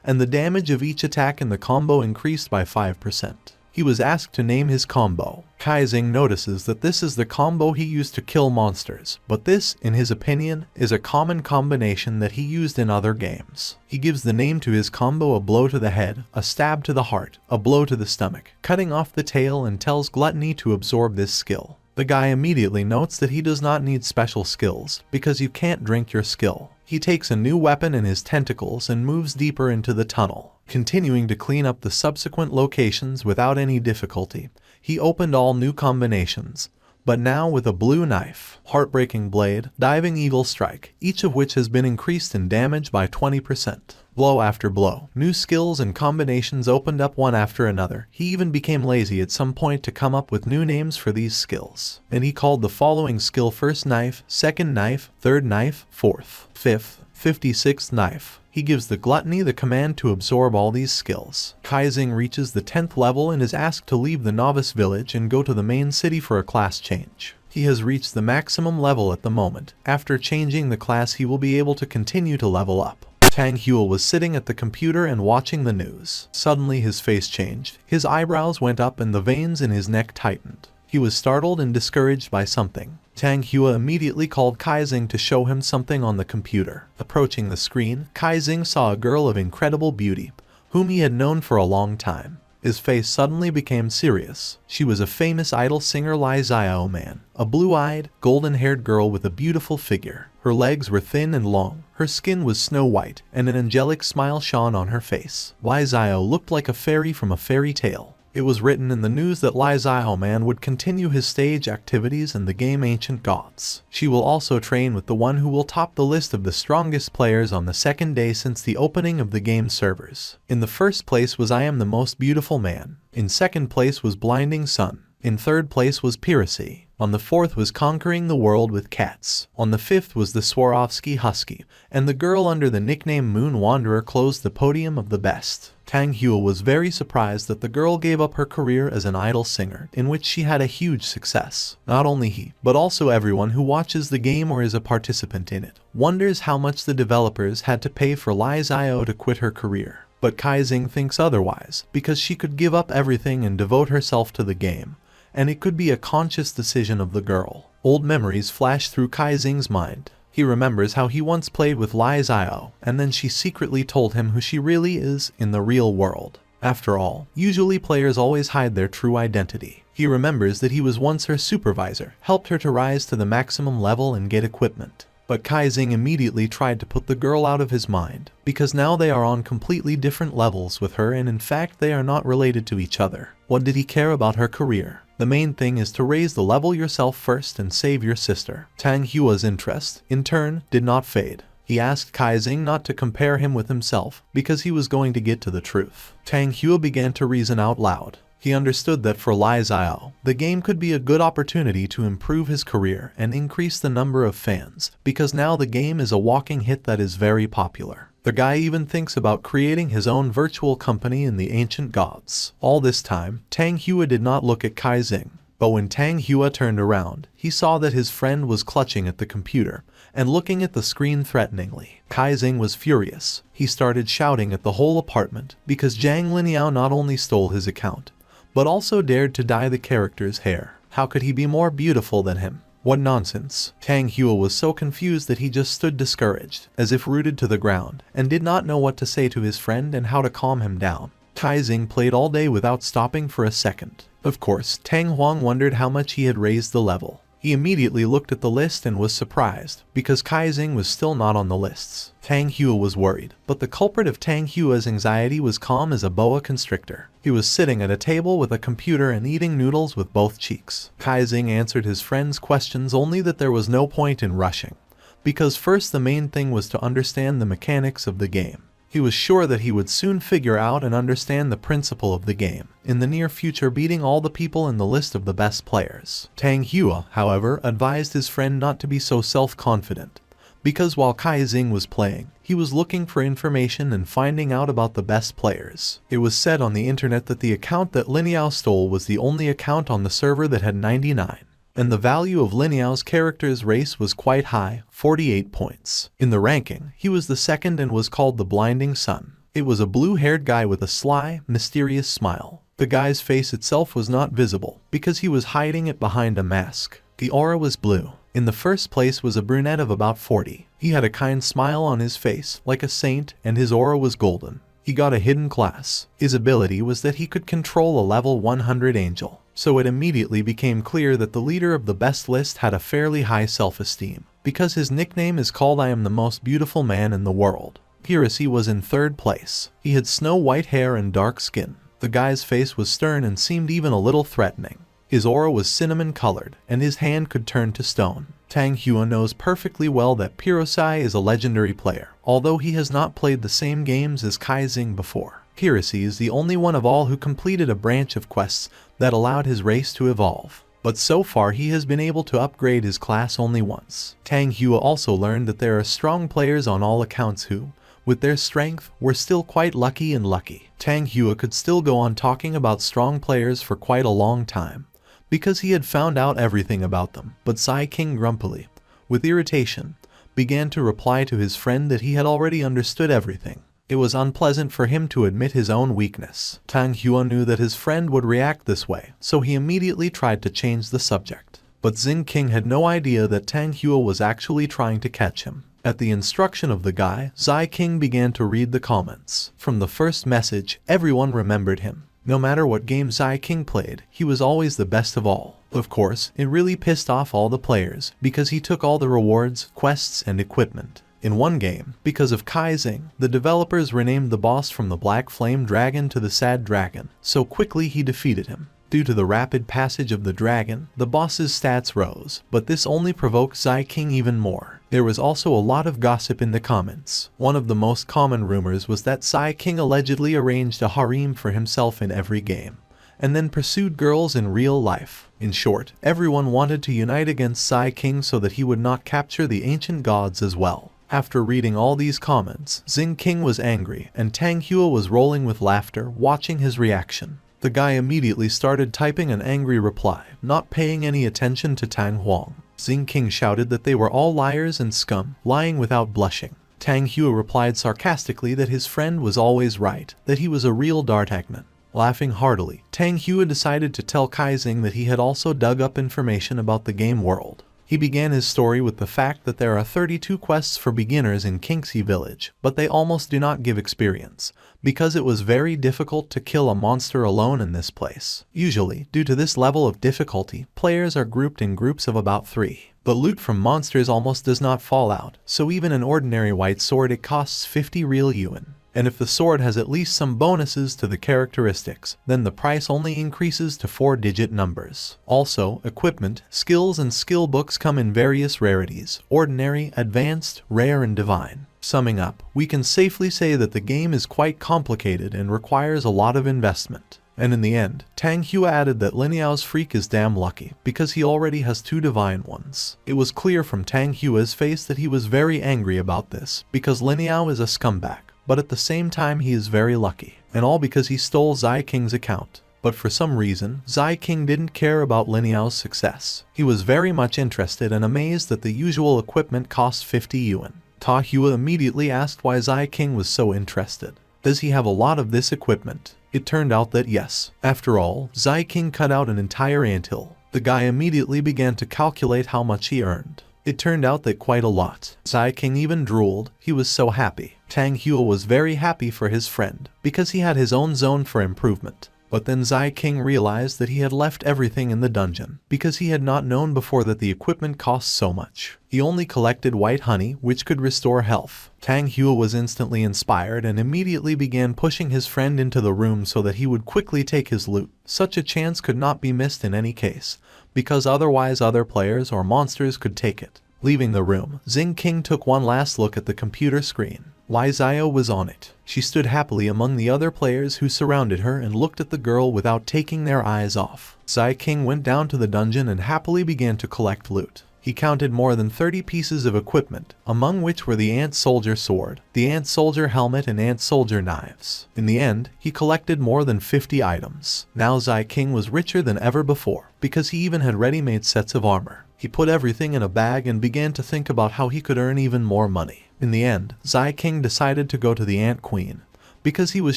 And the damage of each attack in the combo increased by 5%. He was asked to name his combo. Kaizing notices that this is the combo he used to kill monsters, but this, in his opinion, is a common combination that he used in other games. He gives the name to his combo: a blow to the head, a stab to the heart, a blow to the stomach, cutting off the tail, and tells Gluttony to absorb this skill. The guy immediately notes that he does not need special skills, because you can't drink your skill. He takes a new weapon in his tentacles and moves deeper into the tunnel, continuing to clean up the subsequent locations without any difficulty. He opened all new combinations, but now with a blue knife, heartbreaking blade, diving evil strike, each of which has been increased in damage by 20%. Blow after blow, new skills and combinations opened up one after another. He even became lazy at some point to come up with new names for these skills, and he called the following skill: first knife, second knife, third knife, fourth, fifth, 56th knife. He gives the Gluttony the command to absorb all these skills. Kaizing reaches the 10th level and is asked to leave the novice village and go to the main city for a class change. He has reached the maximum level at the moment. After changing the class, he will be able to continue to level up. Tang Huel was sitting at the computer and watching the news. Suddenly his face changed, his eyebrows went up and the veins in his neck tightened. He was startled and discouraged by something. Tang Hua immediately called Kaizing to show him something on the computer. Approaching the screen, Kaizing saw a girl of incredible beauty, whom he had known for a long time. His face suddenly became serious. She was a famous idol singer Lai Xiao Man, a blue-eyed, golden-haired girl with a beautiful figure. Her legs were thin and long, her skin was snow-white, and an angelic smile shone on her face. Lai Xiao looked like a fairy from a fairy tale. It was written in the news that Lai Xiao Man would continue his stage activities in the game Ancient Gods. She will also train with the one who will top the list of the strongest players on the second day since the opening of the game servers. In the first place was I Am the Most Beautiful Man. In second place was Blinding Sun. In third place was Piracy. On the fourth was Conquering the World with Cats. On the fifth was the Swarovski Husky, and the girl under the nickname Moon Wanderer closed the podium of the best. Tang Hua was very surprised that the girl gave up her career as an idol singer, in which she had a huge success. Not only he, but also everyone who watches the game or is a participant in it, wonders how much the developers had to pay for Lai Xiao to quit her career. But Kaizing thinks otherwise, because she could give up everything and devote herself to the game, and it could be a conscious decision of the girl. Old memories flash through Kaizing's mind. He remembers how he once played with Lai Xiao, and then she secretly told him who she really is in the real world. After all, usually players always hide their true identity. He remembers that he was once her supervisor, helped her to rise to the maximum level and get equipment. But Kaizing immediately tried to put the girl out of his mind, because now they are on completely different levels with her, and in fact they are not related to each other. What did he care about her career? The main thing is to raise the level yourself first and save your sister. Tang Hua's interest, in turn, did not fade. He asked Kaizing not to compare him with himself because he was going to get to the truth. Tang Hua began to reason out loud. He understood that for Lai Xiao, the game could be a good opportunity to improve his career and increase the number of fans, because now the game is a walking hit that is very popular. The guy even thinks about creating his own virtual company in the ancient gods. All this time, Tang Hua did not look at Kaizing, but when Tang Hua turned around, he saw that his friend was clutching at the computer and looking at the screen threateningly. Kaizing was furious. He started shouting at the whole apartment because Zhang Liniao not only stole his account, but also dared to dye the character's hair. How could he be more beautiful than him? What nonsense. Tang Hua was so confused that he just stood discouraged, as if rooted to the ground, and did not know what to say to his friend and how to calm him down. Kaizing played all day without stopping for a second. Of course, Tang Huang wondered how much he had raised the level. He immediately looked at the list and was surprised, because Kaizing was still not on the lists. Tang Hua was worried, but the culprit of Tang Hua's anxiety was calm as a boa constrictor. He was sitting at a table with a computer and eating noodles with both cheeks. Kaizing answered his friend's questions, only that there was no point in rushing, because first the main thing was to understand the mechanics of the game. He was sure that he would soon figure out and understand the principle of the game, in the near future beating all the people in the list of the best players. Tang Hua, however, advised his friend not to be so self-confident, because while Kaizing was playing, he was looking for information and finding out about the best players. It was said on the internet that the account that Liniao stole was the only account on the server that had 99. And the value of Liniao's character's race was quite high, 48 points. In the ranking, he was the second and was called the Blinding Sun. It was a blue-haired guy with a sly, mysterious smile. The guy's face itself was not visible, because he was hiding it behind a mask. The aura was blue. In the first place was a brunette of about 40. He had a kind smile on his face, like a saint, and his aura was golden. He got a hidden class. His ability was that he could control a level 100 angel. So it immediately became clear that the leader of the best list had a fairly high self-esteem, because his nickname is called I am the most beautiful man in the world. Piracy was in third place. He had snow-white hair and dark skin. The guy's face was stern and seemed even a little threatening. His aura was cinnamon-colored, and his hand could turn to stone. Tang Hua knows perfectly well that Pirosai is a legendary player, although he has not played the same games as Kaizing before. Piracy is the only one of all who completed a branch of quests that allowed his race to evolve. But so far he has been able to upgrade his class only once. Tang Hua also learned that there are strong players on all accounts who, with their strength, were still quite lucky and lucky. Tang Hua could still go on talking about strong players for quite a long time, because he had found out everything about them. But Sai King grumpily, with irritation, began to reply to his friend that he had already understood everything. It was unpleasant for him to admit his own weakness. Tang Hua knew that his friend would react this way, so he immediately tried to change the subject. But Xing King had no idea that Tang Hua was actually trying to catch him. At the instruction of the guy, Zai King began to read the comments. From the first message, everyone remembered him. No matter what game Zai King played, he was always the best of all. Of course, it really pissed off all the players, because he took all the rewards, quests, and equipment. In one game, because of Kaizing, the developers renamed the boss from the Black Flame Dragon to the Sad Dragon, so quickly he defeated him. Due to the rapid passage of the dragon, the boss's stats rose, but this only provoked Zai King even more. There was also a lot of gossip in the comments. One of the most common rumors was that Zai King allegedly arranged a harem for himself in every game, and then pursued girls in real life. In short, everyone wanted to unite against Zai King so that he would not capture the ancient gods as well. After reading all these comments, Xing King was angry, and Tang Hua was rolling with laughter, watching his reaction. The guy immediately started typing an angry reply, not paying any attention to Tang Huang. Xing King shouted that they were all liars and scum, lying without blushing. Tang Hua replied sarcastically that his friend was always right, that he was a real D'Artagnan. Laughing heartily, Tang Hua decided to tell Kaizing that he had also dug up information about the game world. He began his story with the fact that there are 32 quests for beginners in Kinxi Village, but they almost do not give experience, because it was very difficult to kill a monster alone in this place. Usually, due to this level of difficulty, players are grouped in groups of about 3. But loot from monsters almost does not fall out, so even an ordinary white sword it costs 50 real yuan. and if the sword has at least some bonuses to the characteristics, then the price only increases to 4-digit numbers. Also, equipment, skills and skill books come in various rarities: ordinary, advanced, rare and divine. Summing up, we can safely say that the game is quite complicated and requires a lot of investment. And in the end, Tang Hua added that Lin Yao's freak is damn lucky, because he already has 2 divine ones. It was clear from Tang Hua's face that he was very angry about this, because Lin Yao is a scumbag, but at the same time he is very lucky, and all because he stole Zai King's account. But for some reason, Zai King didn't care about Lin Yao's success. He was very much interested and amazed that the usual equipment cost 50 yuan. Ta Hua immediately asked why Zai King was so interested. Does he have a lot of this equipment? It turned out that yes. After all, Zai King cut out an entire anthill. The guy immediately began to calculate how much he earned. It turned out that quite a lot. Zai King even drooled. He was so happy. Tang Hua was very happy for his friend, because he had his own zone for improvement. But then Zai King realized that he had left everything in the dungeon, because he had not known before that the equipment cost so much. He only collected white honey, which could restore health. Tang Hua was instantly inspired and immediately began pushing his friend into the room so that he would quickly take his loot. Such a chance could not be missed in any case, because otherwise other players or monsters could take it. Leaving the room, Xing King took one last look at the computer screen. Wai Zio was on it. She stood happily among the other players who surrounded her and looked at the girl without taking their eyes off. Zai King went down to the dungeon and happily began to collect loot. He counted more than 30 pieces of equipment, among which were the Ant Soldier sword, the Ant Soldier helmet and Ant Soldier knives. In the end, he collected more than 50 items. Now Zai King was richer than ever before, because he even had ready-made sets of armor. He put everything in a bag and began to think about how he could earn even more money. In the end, Zai King decided to go to the Ant Queen, because he was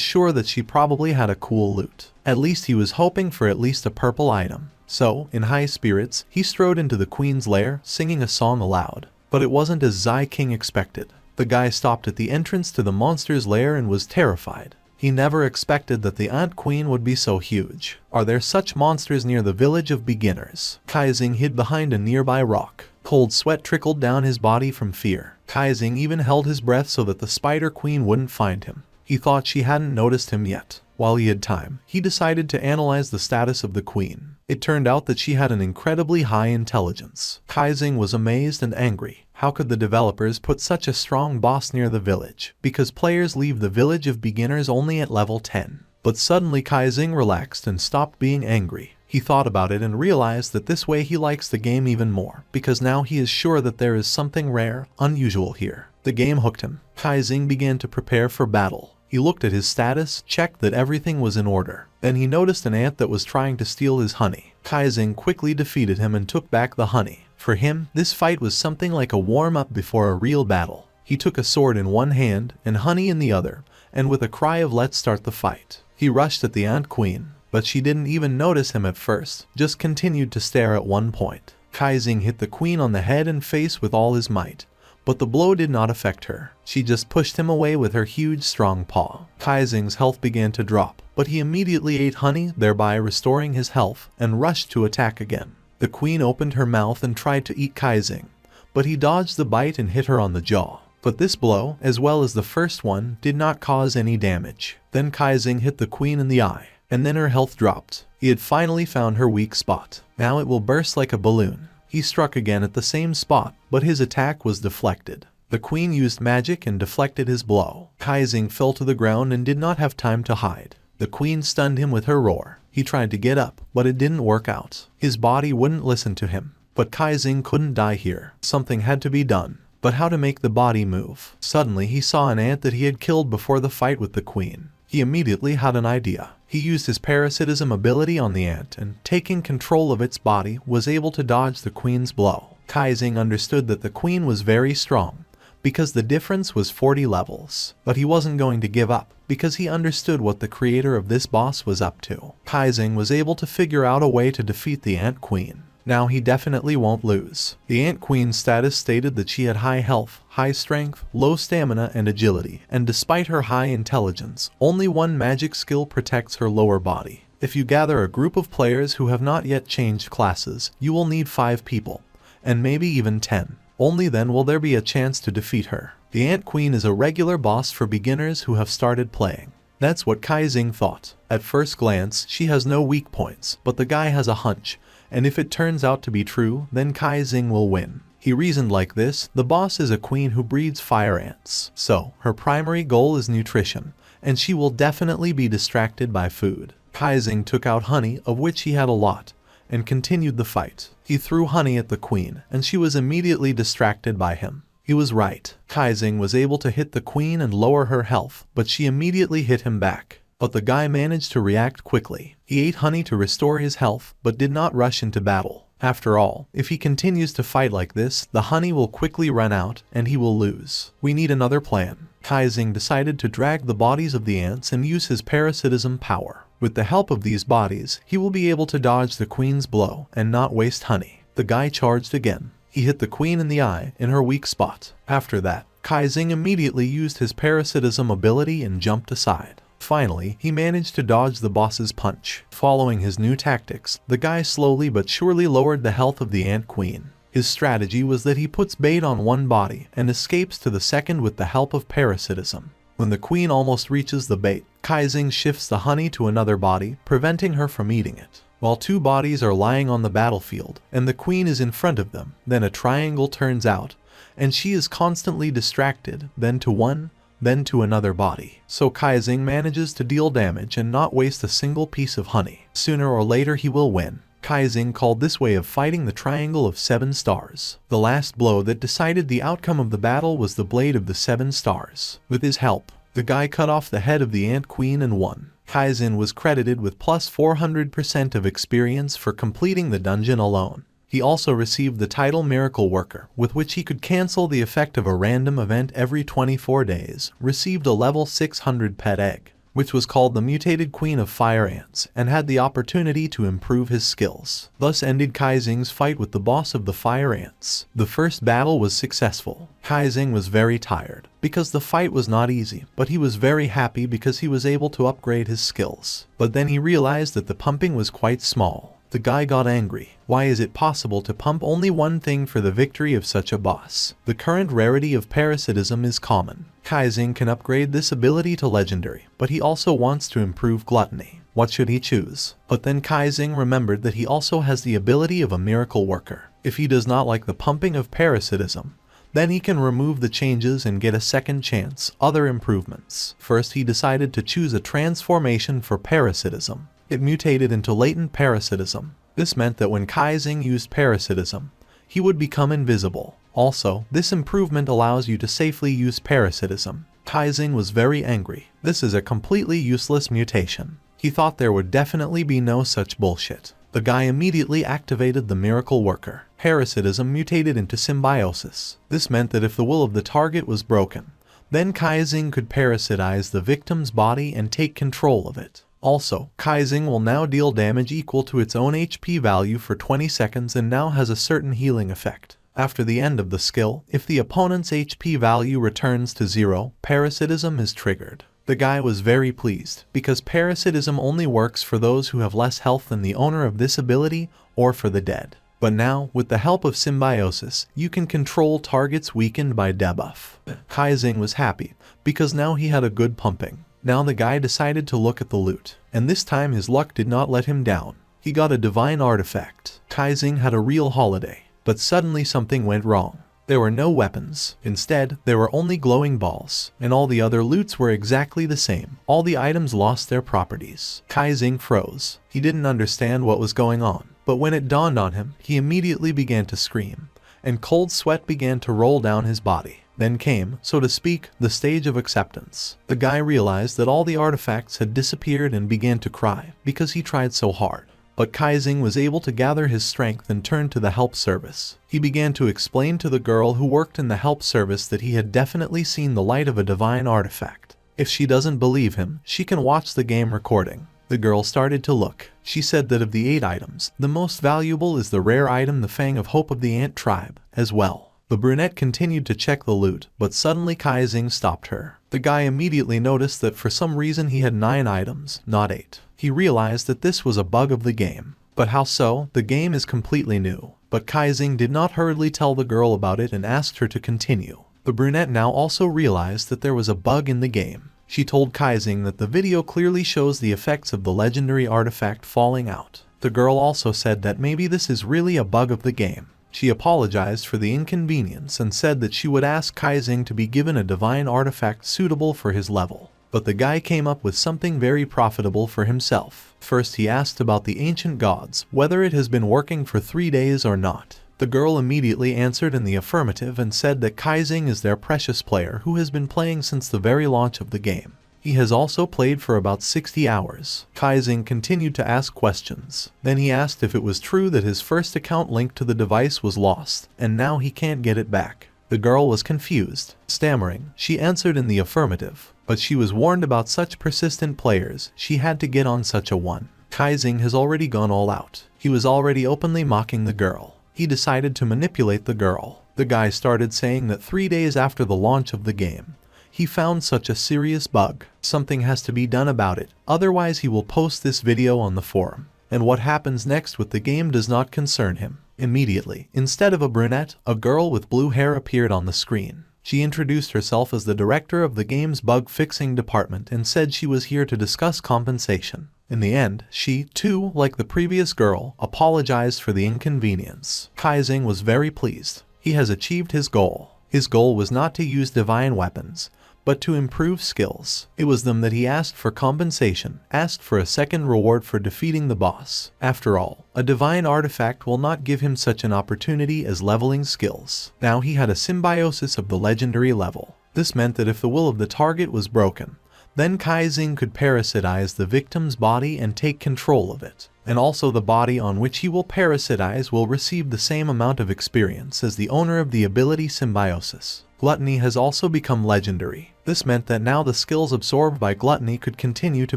sure that she probably had a cool loot. At least he was hoping for at least a purple item. So, in high spirits, he strode into the queen's lair, singing a song aloud. But it wasn't as Zai King expected. The guy stopped at the entrance to the monster's lair and was terrified. He never expected that the Ant Queen would be so huge. Are there such monsters near the village of beginners? Kaizing hid behind a nearby rock. Cold sweat trickled down his body from fear. Kaizing even held his breath so that the Spider Queen wouldn't find him. He thought she hadn't noticed him yet. While he had time, he decided to analyze the status of the queen. It turned out that she had an incredibly high intelligence. Kaizing was amazed and angry. How could the developers put such a strong boss near the village? Because players leave the village of beginners only at level 10. But suddenly Kaizing relaxed and stopped being angry. He thought about it and realized that this way he likes the game even more, because now he is sure that there is something rare, unusual here. The game hooked him. Kaizing began to prepare for battle. He looked at his status, checked that everything was in order. Then he noticed an ant that was trying to steal his honey. Kaizing quickly defeated him and took back the honey. For him, this fight was something like a warm-up before a real battle. He took a sword in one hand and honey in the other, and with a cry of "Let's start the fight," he rushed at the Ant Queen. But she didn't even notice him at first, just continued to stare at one point. Kaizing hit the queen on the head and face with all his might. But the blow did not affect her. She just pushed him away with her huge strong paw. Kaizing's health began to drop, but he immediately ate honey, thereby restoring his health, and rushed to attack again. The queen opened her mouth and tried to eat Kaizing, but he dodged the bite and hit her on the jaw. But this blow, as well as the first one, did not cause any damage. Then Kaizing hit the queen in the eye, and then her health dropped. He had finally found her weak spot. Now it will burst like a balloon. He struck again at the same spot, but his attack was deflected. The queen used magic and deflected his blow. Kaizing fell to the ground and did not have time to hide. The queen stunned him with her roar. He tried to get up, but it didn't work out. His body wouldn't listen to him. But Kaizing couldn't die here. Something had to be done. But how to make the body move? Suddenly he saw an ant that he had killed before the fight with the queen. He immediately had an idea. He used his parasitism ability on the ant and, taking control of its body, was able to dodge the queen's blow. Kaizing understood that the queen was very strong, because the difference was 40 levels. But he wasn't going to give up, because he understood what the creator of this boss was up to. Kaizing was able to figure out a way to defeat the Ant Queen. Now he definitely won't lose. The Ant Queen's status stated that she had high health, high strength, low stamina, and agility, and despite her high intelligence, only one magic skill protects her lower body. If you gather a group of players who have not yet changed classes, you will need 5 people, and maybe even 10. Only then will there be a chance to defeat her. The Ant Queen is a regular boss for beginners who have started playing. That's what Kaizing thought. At first glance, she has no weak points, but the guy has a hunch, and if it turns out to be true, then Kaizing will win. He reasoned like this: the boss is a queen who breeds fire ants, so her primary goal is nutrition, and she will definitely be distracted by food. Kaizing took out honey, of which he had a lot, and continued the fight. He threw honey at the queen, and she was immediately distracted by him. He was right. Kaizing was able to hit the queen and lower her health, but she immediately hit him back. But the guy managed to react quickly. He ate honey to restore his health, but did not rush into battle. After all, if he continues to fight like this, the honey will quickly run out, and he will lose. We need another plan. Kaizing decided to drag the bodies of the ants and use his parasitism power. With the help of these bodies, he will be able to dodge the queen's blow and not waste honey. The guy charged again. He hit the queen in the eye, in her weak spot. After that, Kaizing immediately used his parasitism ability and jumped aside. Finally, he managed to dodge the boss's punch. Following his new tactics, the guy slowly but surely lowered the health of the Ant Queen. His strategy was that he puts bait on one body and escapes to the second with the help of parasitism. When the queen almost reaches the bait, Kaizing shifts the honey to another body, preventing her from eating it. While two bodies are lying on the battlefield, and the queen is in front of them, then a triangle turns out, and she is constantly distracted, then to one, then to another body. So Kaizing manages to deal damage and not waste a single piece of honey. Sooner or later he will win. Kaizing called this way of fighting the Triangle of 7 Stars. The last blow that decided the outcome of the battle was the Blade of the 7 Stars. With his help, the guy cut off the head of the Ant Queen and won. Kaizing was credited with plus 400% of experience for completing the dungeon alone. He also received the title Miracle Worker, with which he could cancel the effect of a random event every 24 days, received a level 600 pet egg, which was called the Mutated Queen of Fire Ants, and had the opportunity to improve his skills. Thus ended Kaizing's fight with the boss of the Fire Ants. The first battle was successful. Kaizing was very tired, because the fight was not easy, but he was very happy because he was able to upgrade his skills. But then he realized that the pumping was quite small. The guy got angry. Why is it possible to pump only one thing for the victory of such a boss? The current rarity of parasitism is common. Kaizing can upgrade this ability to legendary, but he also wants to improve gluttony. What should he choose? But then Kaizing remembered that he also has the ability of a miracle worker. If he does not like the pumping of parasitism, then he can remove the changes and get a second chance, other improvements. First, he decided to choose a transformation for parasitism. It mutated into latent parasitism. This meant that when Kaizing used parasitism, he would become invisible. Also, this improvement allows you to safely use parasitism. Kaizing was very angry. This is a completely useless mutation. He thought there would definitely be no such bullshit. The guy immediately activated the Miracle Worker. Parasitism mutated into symbiosis. This meant that if the will of the target was broken, then Kaizing could parasitize the victim's body and take control of it. Also, Kaizing will now deal damage equal to its own HP value for 20 seconds and now has a certain healing effect. After the end of the skill, if the opponent's HP value returns to 0, parasitism is triggered. The guy was very pleased, because parasitism only works for those who have less health than the owner of this ability or for the dead. But now, with the help of symbiosis, you can control targets weakened by debuff. Kaizing was happy, because now he had a good pumping. Now the guy decided to look at the loot, and this time his luck did not let him down. He got a divine artifact. Kaizing had a real holiday, but suddenly something went wrong. There were no weapons. Instead, there were only glowing balls, and all the other loots were exactly the same. All the items lost their properties. Kaizing froze. He didn't understand what was going on, but when it dawned on him, he immediately began to scream, and cold sweat began to roll down his body. Then came, so to speak, the stage of acceptance. The guy realized that all the artifacts had disappeared and began to cry, because he tried so hard. But Kaizing was able to gather his strength and turn to the help service. He began to explain to the girl who worked in the help service that he had definitely seen the light of a divine artifact. If she doesn't believe him, she can watch the game recording. The girl started to look. She said that of the 8 items, the most valuable is the rare item, the Fang of Hope of the Ant Tribe, as well. The brunette continued to check the loot, but suddenly Kaizing stopped her. The guy immediately noticed that for some reason he had 9 items, not 8. He realized that this was a bug of the game. But how so? The game is completely new. But Kaizing did not hurriedly tell the girl about it and asked her to continue. The brunette now also realized that there was a bug in the game. She told Kaizing that the video clearly shows the effects of the legendary artifact falling out. The girl also said that maybe this is really a bug of the game. She apologized for the inconvenience and said that she would ask Kaizing to be given a divine artifact suitable for his level. But the guy came up with something very profitable for himself. First he asked about the ancient gods, whether it has been working for 3 days or not. The girl immediately answered in the affirmative and said that Kaizing is their precious player who has been playing since the very launch of the game. He has also played for about 60 hours. Kaizing continued to ask questions. Then he asked if it was true that his first account linked to the device was lost, and now he can't get it back. The girl was confused. Stammering, she answered in the affirmative, but she was warned about such persistent players, she had to get on such a one. Kaizing has already gone all out. He was already openly mocking the girl. He decided to manipulate the girl. The guy started saying that 3 days after the launch of the game, he found such a serious bug. Something has to be done about it, otherwise he will post this video on the forum. And what happens next with the game does not concern him. Immediately, instead of a brunette, a girl with blue hair appeared on the screen. She introduced herself as the director of the game's bug-fixing department and said she was here to discuss compensation. In the end, she, too, like the previous girl, apologized for the inconvenience. Kaizing was very pleased. He has achieved his goal. His goal was not to use divine weapons, but to improve skills. It was them that he asked for compensation, asked for a second reward for defeating the boss. After all, a divine artifact will not give him such an opportunity as leveling skills. Now he had a symbiosis of the legendary level. This meant that if the will of the target was broken, then Kaizing could parasitize the victim's body and take control of it. And also the body on which he will parasitize will receive the same amount of experience as the owner of the ability symbiosis. Gluttony has also become legendary. This meant that now the skills absorbed by gluttony could continue to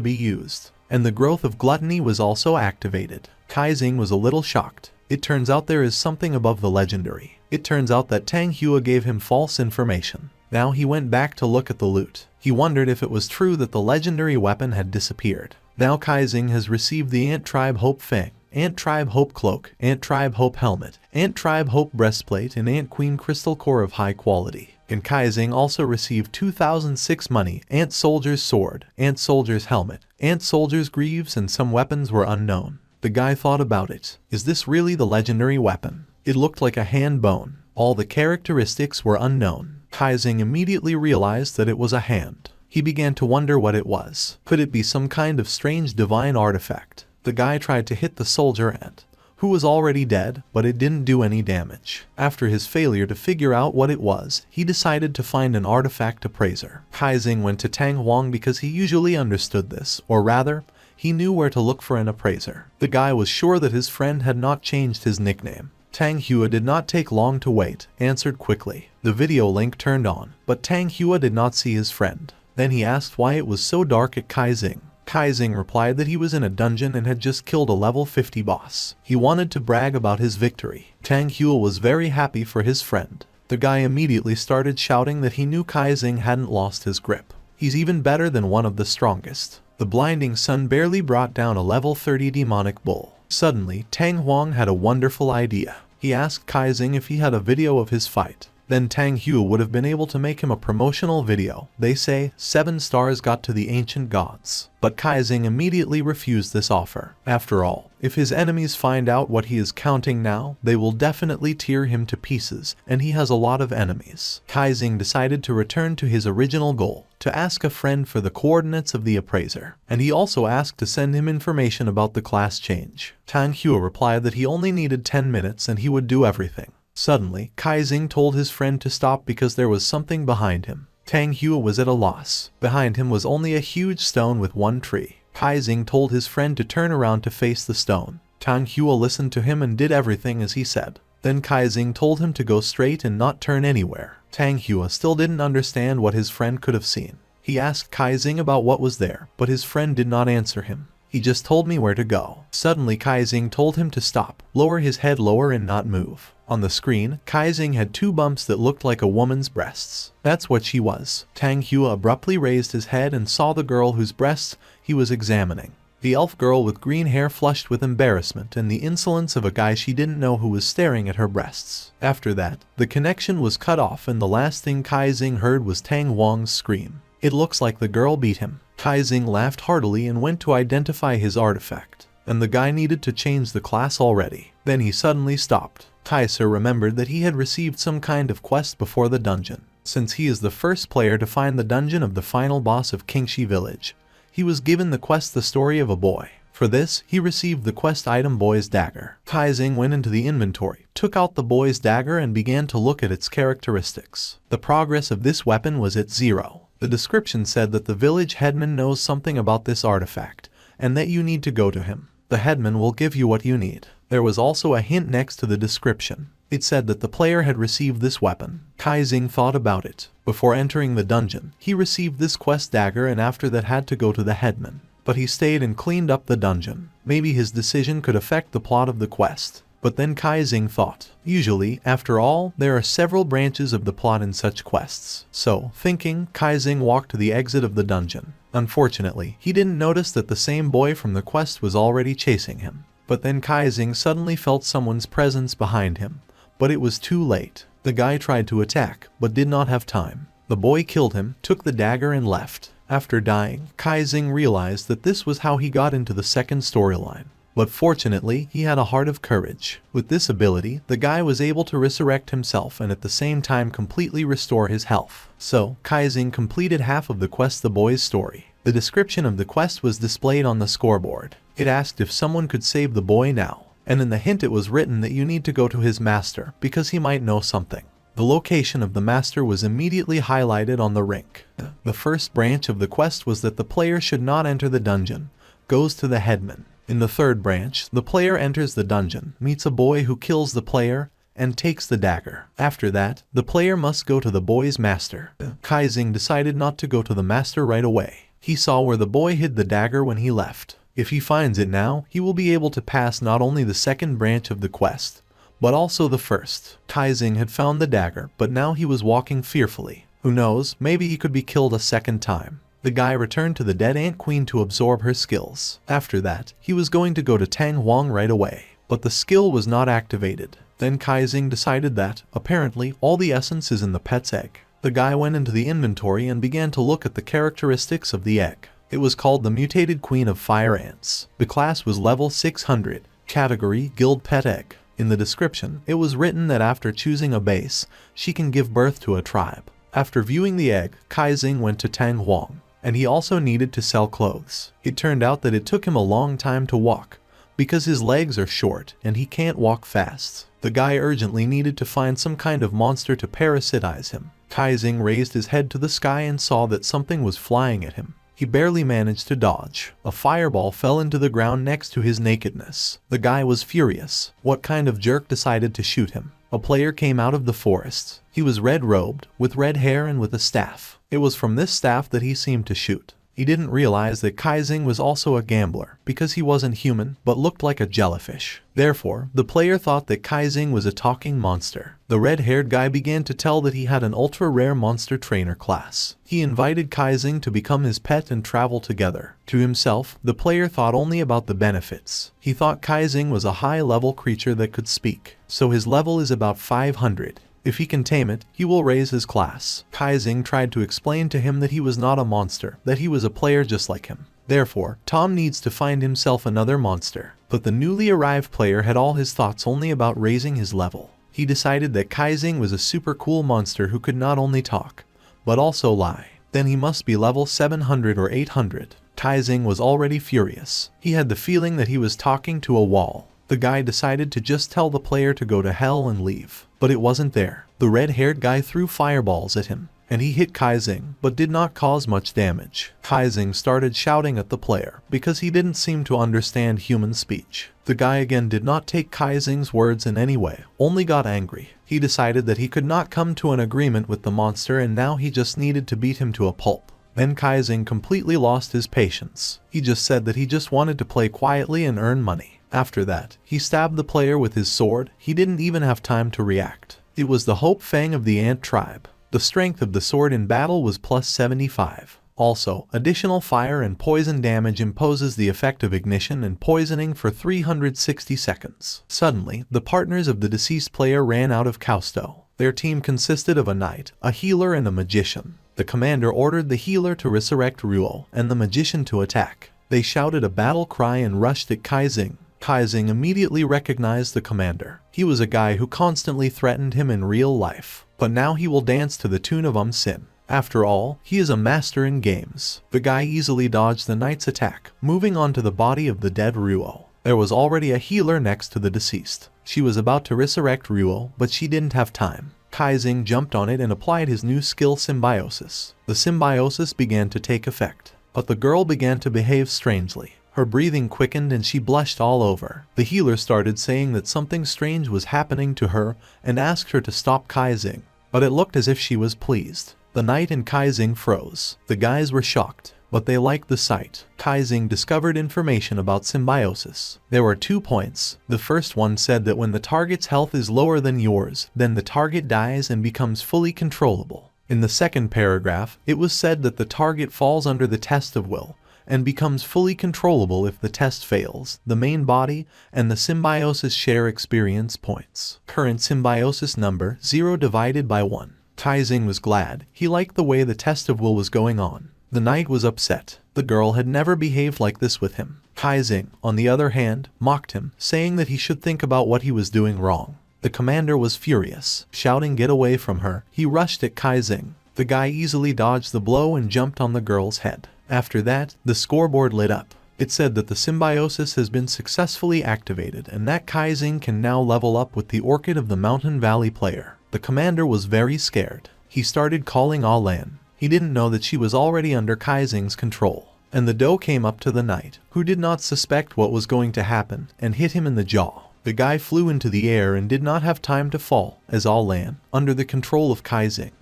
be used. And the growth of gluttony was also activated. Kaizing was a little shocked. It turns out there is something above the legendary. It turns out that Tang Hua gave him false information. Now he went back to look at the loot. He wondered if it was true that the legendary weapon had disappeared. Now Kaizing has received the Ant Tribe Hope Fang, Ant Tribe Hope Cloak, Ant Tribe Hope Helmet, Ant Tribe Hope Breastplate, and Ant Queen Crystal Core of high quality. And Kaizing also received 2006 money, Ant Soldier's Sword, Ant Soldier's Helmet, Ant Soldier's Greaves, and some weapons were unknown. The guy thought about it. Is this really the legendary weapon? It looked like a hand bone. All the characteristics were unknown. Kaizing immediately realized that it was a hand. He began to wonder what it was. Could it be some kind of strange divine artifact? The guy tried to hit the soldier ant, who was already dead, but it didn't do any damage. After his failure to figure out what it was, he decided to find an artifact appraiser. Kaizing went to Tang Huang because he usually understood this, or rather, he knew where to look for an appraiser. The guy was sure that his friend had not changed his nickname. Tang Hua did not take long to wait, answered quickly. The video link turned on, but Tang Hua did not see his friend. Then he asked why it was so dark at Kaizing. Kaizing replied that he was in a dungeon and had just killed a level 50 boss. He wanted to brag about his victory. Tang Hua was very happy for his friend. The guy immediately started shouting that he knew Kaizing hadn't lost his grip. He's even better than one of the strongest. The blinding sun barely brought down a level 30 demonic bull. Suddenly, Tang Huang had a wonderful idea. He asked Kaizing if he had a video of his fight. Then Tang Hua would have been able to make him a promotional video. They say 7 stars got to the ancient gods. But Kaizing immediately refused this offer. After all, if his enemies find out what he is counting now, they will definitely tear him to pieces, and he has a lot of enemies. Kaizing decided to return to his original goal, to ask a friend for the coordinates of the appraiser, and he also asked to send him information about the class change. Tang Hua replied that he only needed 10 minutes and he would do everything. Suddenly, Kaizing told his friend to stop because there was something behind him. Tang Hua was at a loss. Behind him was only a huge stone with one tree. Kaizing told his friend to turn around to face the stone. Tang Hua listened to him and did everything as he said. Then Kaizing told him to go straight and not turn anywhere. Tang Hua still didn't understand what his friend could have seen. He asked Kaizing about what was there, but his friend did not answer him. He just told me where to go. Suddenly Kaizing told him to stop, lower his head lower and not move. On the screen, Kaizing had 2 bumps that looked like a woman's breasts. That's what she was. Tang Hua abruptly raised his head and saw the girl whose breasts he was examining. The elf girl with green hair flushed with embarrassment and the insolence of a guy she didn't know who was staring at her breasts. After that, the connection was cut off and the last thing Kai Xing heard was Tang Wang's scream. It looks like the girl beat him. Kai Xing laughed heartily and went to identify his artifact. And the guy needed to change the class already. Then he suddenly stopped. Kaiser remembered that he had received some kind of quest before the dungeon. Since he is the first player to find the dungeon of the final boss of Qingxi Village, he was given the quest The Story of a Boy. For this, he received the quest item Boy's Dagger. Kai Xing went into the inventory, took out the Boy's Dagger and began to look at its characteristics. The progress of this weapon was at 0. The description said that the village headman knows something about this artifact, and that you need to go to him. The headman will give you what you need. There was also a hint next to the description. It said that the player had received this weapon. Kai Xing thought about it. Before entering the dungeon, he received this quest dagger and after that had to go to the headman. But he stayed and cleaned up the dungeon. Maybe his decision could affect the plot of the quest. But then Kai Xing thought, usually, after all, there are several branches of the plot in such quests. So, thinking, Kai Xing walked to the exit of the dungeon. Unfortunately, he didn't notice that the same boy from the quest was already chasing him. But then Kai Xing suddenly felt someone's presence behind him. But it was too late. The guy tried to attack, but did not have time. The boy killed him, took the dagger and left. After dying, Kai Xing realized that this was how he got into the second storyline. But fortunately, he had a heart of courage. With this ability, the guy was able to resurrect himself and at the same time completely restore his health. So, Kai Xing completed half of the quest The Boy's Story. The description of the quest was displayed on the scoreboard. It asked if someone could save the boy now. And in the hint it was written that you need to go to his master because he might know something. The location of the master was immediately highlighted on the rink. The first branch of the quest was that the player should not enter the dungeon, goes to the headman. In the third branch, the player enters the dungeon, meets a boy who kills the player, and takes the dagger. After that, the player must go to the boy's master. Kai Xing decided not to go to the master right away. He saw where the boy hid the dagger when he left. If he finds it now, he will be able to pass not only the second branch of the quest, but also the first. Kai Xing had found the dagger, but now he was walking fearfully. Who knows, maybe he could be killed a second time. The guy returned to the dead Ant Queen to absorb her skills. After that, he was going to go to Tang Wang right away, but the skill was not activated. Then Kai Xing decided that, apparently, all the essence is in the pet's egg. The guy went into the inventory and began to look at the characteristics of the egg. It was called the Mutated Queen of Fire Ants. The class was level 600. Category, Guild Pet Egg. In the description, it was written that after choosing a base, she can give birth to a tribe. After viewing the egg, Kai Xing went to Tang Wang, and he also needed to sell clothes. It turned out that it took him a long time to walk, because his legs are short and he can't walk fast. The guy urgently needed to find some kind of monster to parasitize him. Kai Xing raised his head to the sky and saw that something was flying at him. He barely managed to dodge. A fireball fell into the ground next to his nakedness. The guy was furious. What kind of jerk decided to shoot him? A player came out of the forest. He was red-robed, with red hair and with a staff. It was from this staff that he seemed to shoot. He didn't realize that Kai Xing was also a gambler, because he wasn't human, but looked like a jellyfish. Therefore, the player thought that Kai Xing was a talking monster. The red-haired guy began to tell that he had an ultra-rare monster trainer class. He invited Kai Xing to become his pet and travel together. To himself, the player thought only about the benefits. He thought Kai Xing was a high-level creature that could speak, so his level is about 500. If he can tame it, he will raise his class. Kai Xing tried to explain to him that he was not a monster, that he was a player just like him. Therefore, Tom needs to find himself another monster. But the newly arrived player had all his thoughts only about raising his level. He decided that Kai Xing was a super cool monster who could not only talk, but also lie. Then he must be level 700 or 800. Kai Xing was already furious. He had the feeling that he was talking to a wall. The guy decided to just tell the player to go to hell and leave. But it wasn't there. The red-haired guy threw fireballs at him, and he hit Kai Xing, but did not cause much damage. Kai Xing started shouting at the player, because he didn't seem to understand human speech. The guy again did not take Kai Xing's words in any way, only got angry. He decided that he could not come to an agreement with the monster and now he just needed to beat him to a pulp. Then Kai Xing completely lost his patience. He just said that he just wanted to play quietly and earn money. After that, he stabbed the player with his sword. He didn't even have time to react. It was the Hope Fang of the Ant tribe. The strength of the sword in battle was plus 75. Also, additional fire and poison damage imposes the effect of ignition and poisoning for 360 seconds. Suddenly, the partners of the deceased player ran out of Causto. Their team consisted of a knight, a healer, and a magician. The commander ordered the healer to resurrect Ruo and the magician to attack. They shouted a battle cry and rushed at Kaizing. Kaizing immediately recognized the commander. He was a guy who constantly threatened him in real life, but now he will dance to the tune of Sin. After all, he is a master in games. The guy easily dodged the knight's attack, moving on to the body of the dead Ruo. There was already a healer next to the deceased. She was about to resurrect Ruo, but she didn't have time. Kaizing jumped on it and applied his new skill Symbiosis. The symbiosis began to take effect, but the girl began to behave strangely. Her breathing quickened and she blushed all over. The healer started saying that something strange was happening to her and asked her to stop Kaizing, but it looked as if she was pleased. The knight and Kaizing froze. The guys were shocked, but they liked the sight. Kaizing discovered information about symbiosis. There were 2 points. The first one said that when the target's health is lower than yours, then the target dies and becomes fully controllable. In the second paragraph, it was said that the target falls under the test of will and becomes fully controllable if the test fails. The main body and the symbiosis share experience points. Current symbiosis number 0 divided by 1. Kaizing was glad. He liked the way the test of will was going on. The knight was upset. The girl had never behaved like this with him. Kaizing, on the other hand, mocked him, saying that he should think about what he was doing wrong. The commander was furious, shouting get away from her. He rushed at Kaizing. The guy easily dodged the blow and jumped on the girl's head. After that, the scoreboard lit up. It said that the symbiosis has been successfully activated and that Kaizing can now level up with the Orchid of the Mountain Valley player. The commander was very scared. He started calling Alan. He didn't know that she was already under Kaizing's control. And the doe came up to the knight, who did not suspect what was going to happen, and hit him in the jaw. The guy flew into the air and did not have time to fall, as Alan, under the control of Kaizing,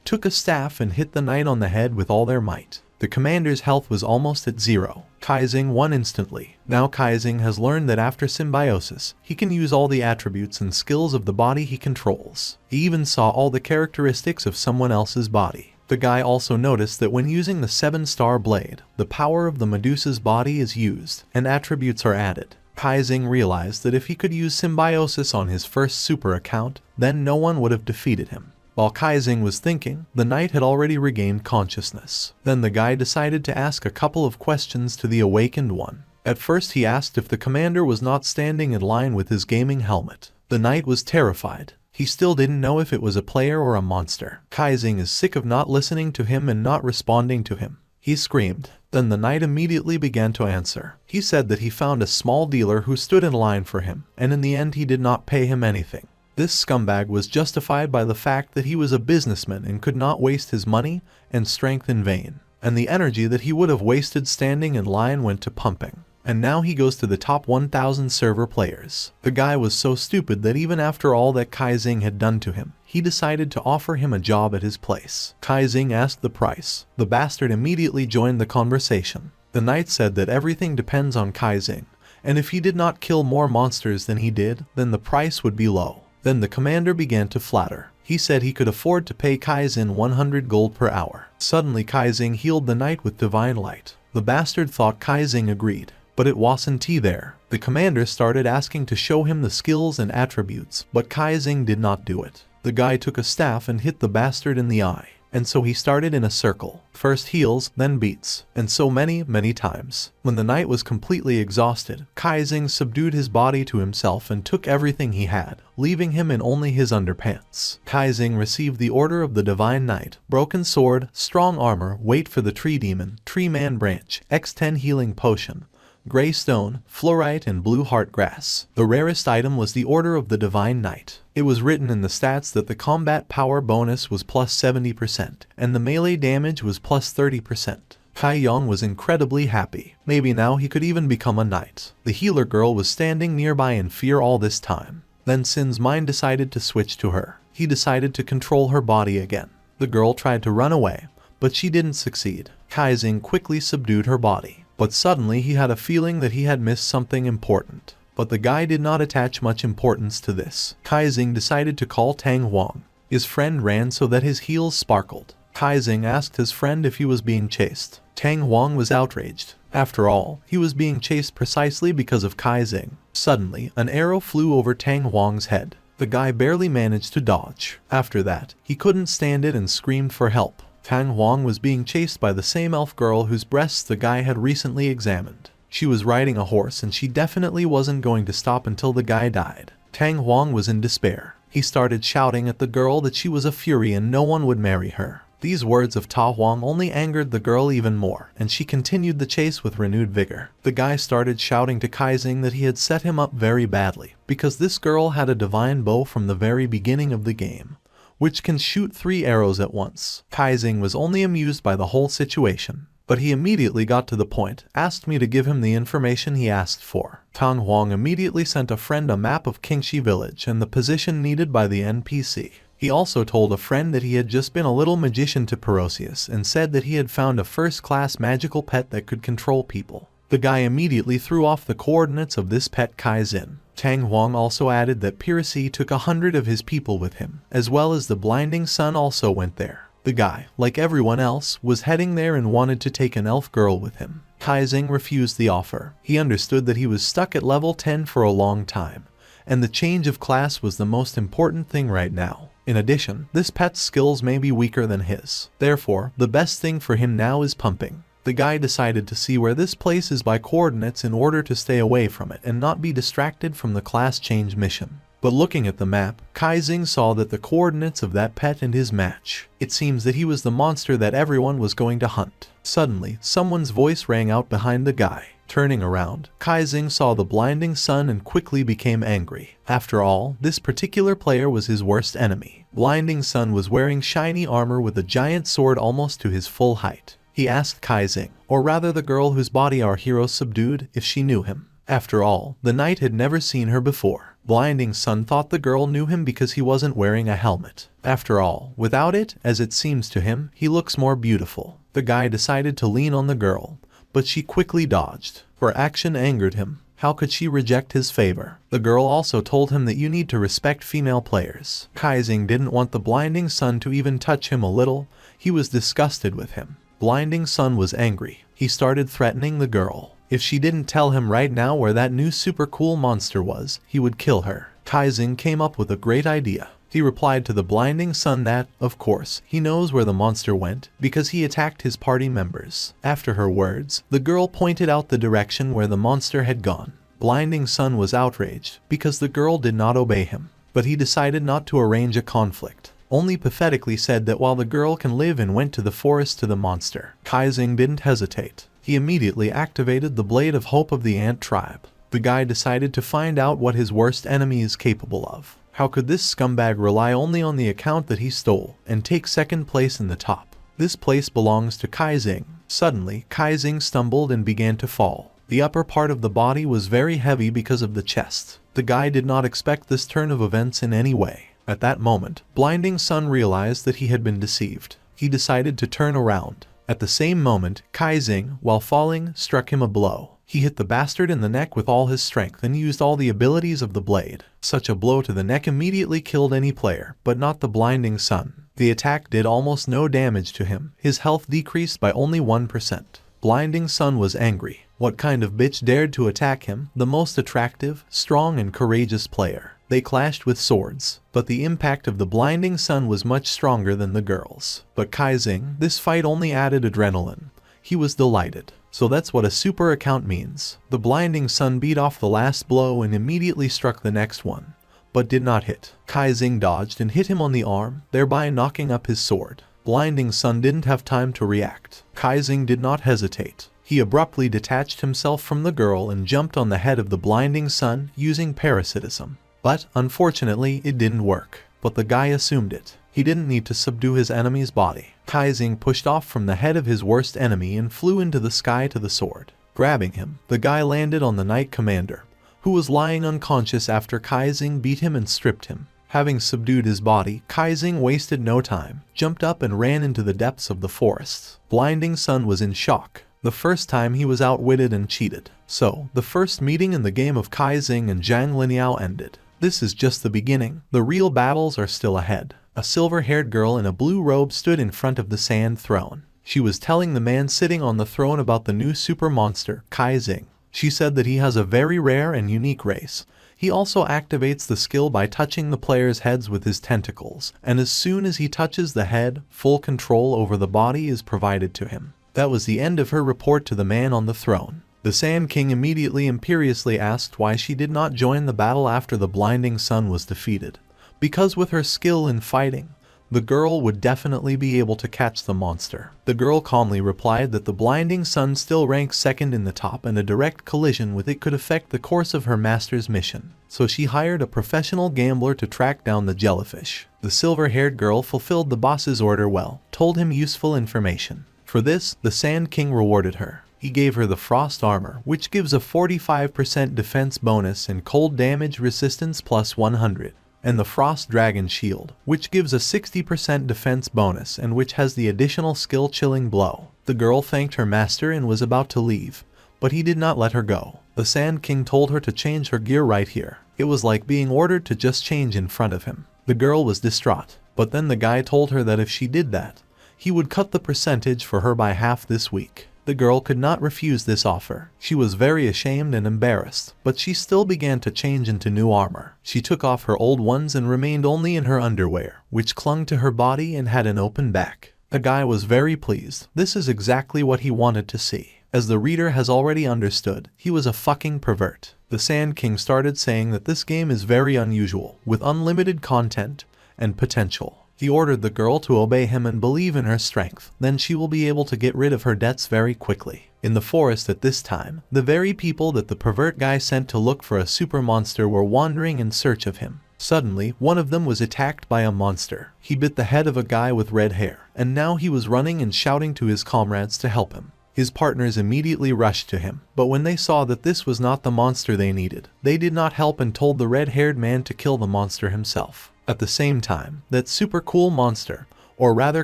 took a staff and hit the knight on the head with all their might. The commander's health was almost at 0. Kaizing won instantly. Now Kaizing has learned that after symbiosis, he can use all the attributes and skills of the body he controls. He even saw all the characteristics of someone else's body. The guy also noticed that when using the 7-star blade, the power of the Medusa's body is used, and attributes are added. Kaizing realized that if he could use symbiosis on his first super account, then no one would have defeated him. While Kaizing was thinking, the knight had already regained consciousness. Then the guy decided to ask a couple of questions to the awakened one. At first he asked if the commander was not standing in line with his gaming helmet. The knight was terrified. He still didn't know if it was a player or a monster. Kaizing is sick of not listening to him and not responding to him. He screamed. Then the knight immediately began to answer. He said that he found a small dealer who stood in line for him, and in the end he did not pay him anything. This scumbag was justified by the fact that he was a businessman and could not waste his money and strength in vain, and the energy that he would have wasted standing in line went to pumping. And now he goes to the top 1,000 server players. The guy was so stupid that even after all that Kaizing had done to him, he decided to offer him a job at his place. Kaizing asked the price. The bastard immediately joined the conversation. The knight said that everything depends on Kaizing, and if he did not kill more monsters than he did, then the price would be low. Then the commander began to flatter. He said he could afford to pay Kaizing 100 gold per hour. Suddenly Kaizing healed the knight with divine light. The bastard thought Kaizing agreed, but it wasn't there. The commander started asking to show him the skills and attributes, but Kaizing did not do it. The guy took a staff and hit the bastard in the eye, and so he started in a circle. First heals, then beats, and so many times. When the knight was completely exhausted, Kaizing subdued his body to himself and took everything he had, leaving him in only his underpants. Kaizing received the order of the Divine Knight, Broken Sword, Strong Armor, Wait for the Tree Demon, Tree Man Branch, X10 Healing Potion, Gray Stone, Fluorite, and Blue Heart Grass. The rarest item was the Order of the Divine Knight. It was written in the stats that the combat power bonus was plus 70%, and the melee damage was plus 30%. Kai Yong was incredibly happy. Maybe now he could even become a knight. The healer girl was standing nearby in fear all this time. Then Sin's mind decided to switch to her. He decided to control her body again. The girl tried to run away, but she didn't succeed. Kaizing quickly subdued her body. But suddenly he had a feeling that he had missed something important. But the guy did not attach much importance to this. Kaizing decided to call Tang Huang. His friend ran so that his heels sparkled. Kaizing asked his friend if he was being chased. Tang Huang was outraged. After all, he was being chased precisely because of Kaizing. Suddenly, an arrow flew over Tang Huang's head. The guy barely managed to dodge. After that, he couldn't stand it and screamed for help. Tang Huang was being chased by the same elf girl whose breasts the guy had recently examined. She was riding a horse and she definitely wasn't going to stop until the guy died. Tang Huang was in despair. He started shouting at the girl that she was a fury and no one would marry her. These words of Ta Huang only angered the girl even more, and she continued the chase with renewed vigor. The guy started shouting to Kaizing that he had set him up very badly, because this girl had a divine bow from the very beginning of the game, which can shoot 3 arrows at once. Kaizing was only amused by the whole situation, but he immediately got to the point, asked me to give him the information he asked for. Tang Huang immediately sent a friend a map of Qingxi village and the position needed by the NPC. He also told a friend that he had just been a little magician to Perseus and said that he had found a first-class magical pet that could control people. The guy immediately threw off the coordinates of this pet Kaizin. Tang Huang also added that Perseus took 100 of his people with him, as well as the blinding sun also went there. The guy, like everyone else, was heading there and wanted to take an elf girl with him. Kaizing refused the offer. He understood that he was stuck at level 10 for a long time, and the change of class was the most important thing right now. In addition, this pet's skills may be weaker than his. Therefore, the best thing for him now is pumping. The guy decided to see where this place is by coordinates in order to stay away from it and not be distracted from the class change mission. But looking at the map, Kaizing saw that the coordinates of that pet and his match. It seems that he was the monster that everyone was going to hunt. Suddenly, someone's voice rang out behind the guy. Turning around, Kaizing saw the blinding sun and quickly became angry. After all, this particular player was his worst enemy. Blinding Sun was wearing shiny armor with a giant sword almost to his full height. He asked Kaizing, or rather the girl whose body our hero subdued, if she knew him. After all, the knight had never seen her before. Blinding Sun thought the girl knew him because he wasn't wearing a helmet. After all, without it, as it seems to him, he looks more beautiful. The guy decided to lean on the girl, but she quickly dodged. Her action angered him. How could she reject his favor? The girl also told him that you need to respect female players. Kaizing didn't want the Blinding Sun to even touch him a little. He was disgusted with him. Blinding Sun was angry. He started threatening the girl. If she didn't tell him right now where that new super cool monster was, he would kill her. Kaizing came up with a great idea. He replied to the Blinding Sun that, of course, he knows where the monster went, because he attacked his party members. After her words, the girl pointed out the direction where the monster had gone. Blinding Sun was outraged, because the girl did not obey him. But he decided not to arrange a conflict. Only pathetically said that while the girl can live and went to the forest to the monster. Kaizing didn't hesitate. He immediately activated the Blade of Hope of the Ant tribe. The guy decided to find out what his worst enemy is capable of. How could this scumbag rely only on the account that he stole and take second place in the top? This place belongs to Kaizing. Suddenly, Kaizing stumbled and began to fall. The upper part of the body was very heavy because of the chest. The guy did not expect this turn of events in any way. At that moment, Blinding Sun realized that he had been deceived. He decided to turn around. At the same moment, Kaizing, while falling, struck him a blow. He hit the bastard in the neck with all his strength and used all the abilities of the blade. Such a blow to the neck immediately killed any player, but not the Blinding Sun. The attack did almost no damage to him. His health decreased by only 1%. Blinding Sun was angry. What kind of bitch dared to attack him, the most attractive, strong and courageous player? They clashed with swords, but the impact of the Blinding Sun was much stronger than the girl's. But Kaizing, this fight only added adrenaline. He was delighted. So that's what a super account means. The Blinding Sun beat off the last blow and immediately struck the next one, but did not hit. Kaizing dodged and hit him on the arm, thereby knocking up his sword. Blinding Sun didn't have time to react. Kaizing did not hesitate. He abruptly detached himself from the girl and jumped on the head of the Blinding Sun using parasitism. But, unfortunately, it didn't work. But the guy assumed it. He didn't need to subdue his enemy's body. Kaizing pushed off from the head of his worst enemy and flew into the sky to the sword. Grabbing him, the guy landed on the Knight Commander, who was lying unconscious after Kaizing beat him and stripped him. Having subdued his body, Kaizing wasted no time, jumped up and ran into the depths of the forest. Blinding Sun was in shock. The first time he was outwitted and cheated. So, the first meeting in the game of Kaizing and Zhang Linyao ended. This is just the beginning. The real battles are still ahead. A silver-haired girl in a blue robe stood in front of the sand throne. She was telling the man sitting on the throne about the new super monster, Kaizing. She said that he has a very rare and unique race. He also activates the skill by touching the player's heads with his tentacles, and as soon as he touches the head, full control over the body is provided to him. That was the end of her report to the man on the throne. The Sand King immediately imperiously asked why she did not join the battle after the blinding sun was defeated. Because with her skill in fighting, the girl would definitely be able to catch the monster. The girl calmly replied that the blinding sun still ranks second in the top and a direct collision with it could affect the course of her master's mission. So she hired a professional gambler to track down the jellyfish. The silver-haired girl fulfilled the boss's order well, told him useful information. For this, the Sand King rewarded her. He gave her the frost armor, which gives a 45% defense bonus and cold damage resistance plus 100. And the Frost Dragon Shield, which gives a 60% defense bonus and which has the additional skill Chilling Blow. The girl thanked her master and was about to leave, but he did not let her go. The Sand King told her to change her gear right here. It was like being ordered to just change in front of him. The girl was distraught, but then the guy told her that if she did that, he would cut the percentage for her by half this week. The girl could not refuse this offer. She was very ashamed and embarrassed, but she still began to change into new armor. She took off her old ones and remained only in her underwear, which clung to her body and had an open back. The guy was very pleased. This is exactly what he wanted to see. As the reader has already understood, he was a fucking pervert. The Sand King started saying that this game is very unusual, with unlimited content and potential. He ordered the girl to obey him and believe in her strength, then she will be able to get rid of her debts very quickly. In the forest at this time, the very people that the pervert guy sent to look for a super monster were wandering in search of him. Suddenly, one of them was attacked by a monster. He bit the head of a guy with red hair, and now he was running and shouting to his comrades to help him. His partners immediately rushed to him, but when they saw that this was not the monster they needed, they did not help and told the red-haired man to kill the monster himself. At the same time, that super cool monster, or rather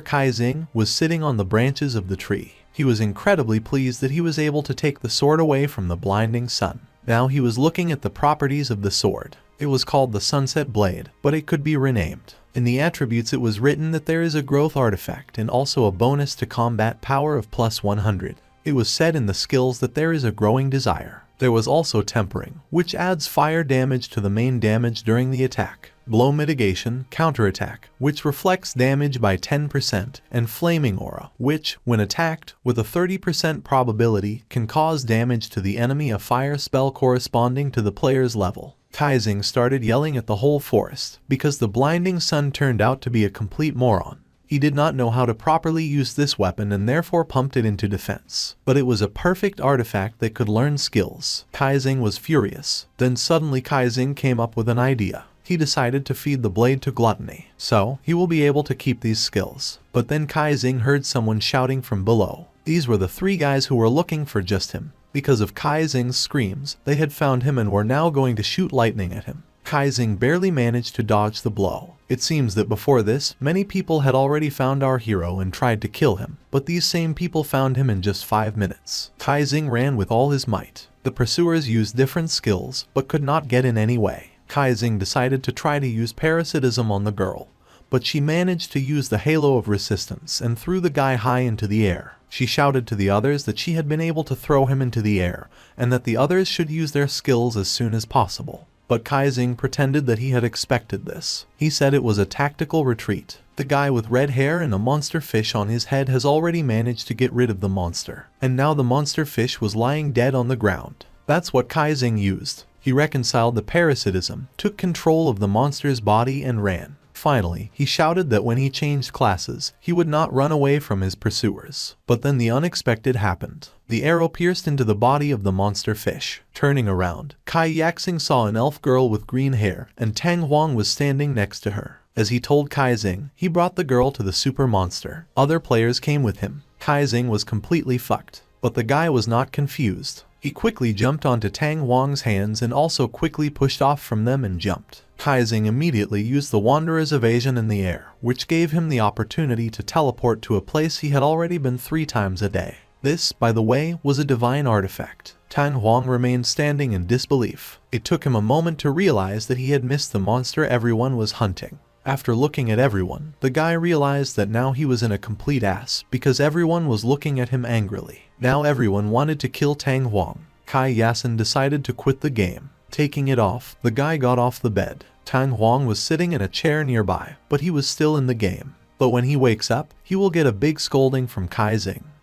Kaizing, was sitting on the branches of the tree. He was incredibly pleased that he was able to take the sword away from the blinding sun. Now he was looking at the properties of the sword. It was called the Sunset Blade, but it could be renamed. In the attributes it was written that there is a growth artifact and also a bonus to combat power of plus 100. It was said in the skills that there is a growing desire. There was also tempering, which adds fire damage to the main damage during the attack. Blow mitigation, counterattack, which reflects damage by 10%, and flaming aura, which, when attacked, with a 30% probability, can cause damage to the enemy, a fire spell corresponding to the player's level. Kaizing started yelling at the whole forest, because the blinding sun turned out to be a complete moron. He did not know how to properly use this weapon and therefore pumped it into defense. But it was a perfect artifact that could learn skills. Kaizing was furious. Then suddenly Kaizing came up with an idea. He decided to feed the blade to Gluttony, so he will be able to keep these skills. But then Kaizing heard someone shouting from below. These were the three guys who were looking for just him. Because of Kaizing's screams, they had found him and were now going to shoot lightning at him. Kaizing barely managed to dodge the blow. It seems that before this, many people had already found our hero and tried to kill him, but these same people found him in just 5 minutes. Kaizing ran with all his might. The pursuers used different skills, but could not get in any way. Kaizing decided to try to use parasitism on the girl, but she managed to use the halo of resistance and threw the guy high into the air. She shouted to the others that she had been able to throw him into the air, and that the others should use their skills as soon as possible. But Kaizing pretended that he had expected this. He said it was a tactical retreat. The guy with red hair and a monster fish on his head has already managed to get rid of the monster, and now the monster fish was lying dead on the ground. That's what Kaizing used. He reconciled the parasitism, took control of the monster's body and ran. Finally, he shouted that when he changed classes, he would not run away from his pursuers. But then the unexpected happened. The arrow pierced into the body of the monster fish. Turning around, Kai Yaxing saw an elf girl with green hair, and Tang Huang was standing next to her. As he told Kaizing, he brought the girl to the super monster. Other players came with him. Kaizing was completely fucked. But the guy was not confused. He quickly jumped onto Tang Huang's hands and also quickly pushed off from them and jumped. Kaizing immediately used the Wanderer's evasion in the air, which gave him the opportunity to teleport to a place he had already been 3 times a day. This, by the way, was a divine artifact. Tang Huang remained standing in disbelief. It took him a moment to realize that he had missed the monster everyone was hunting. After looking at everyone, the guy realized that now he was in a complete ass because everyone was looking at him angrily. Now everyone wanted to kill Tang Huang. Kai Yasin decided to quit the game. Taking it off, the guy got off the bed. Tang Huang was sitting in a chair nearby, but he was still in the game. But when he wakes up, he will get a big scolding from Kai Xing.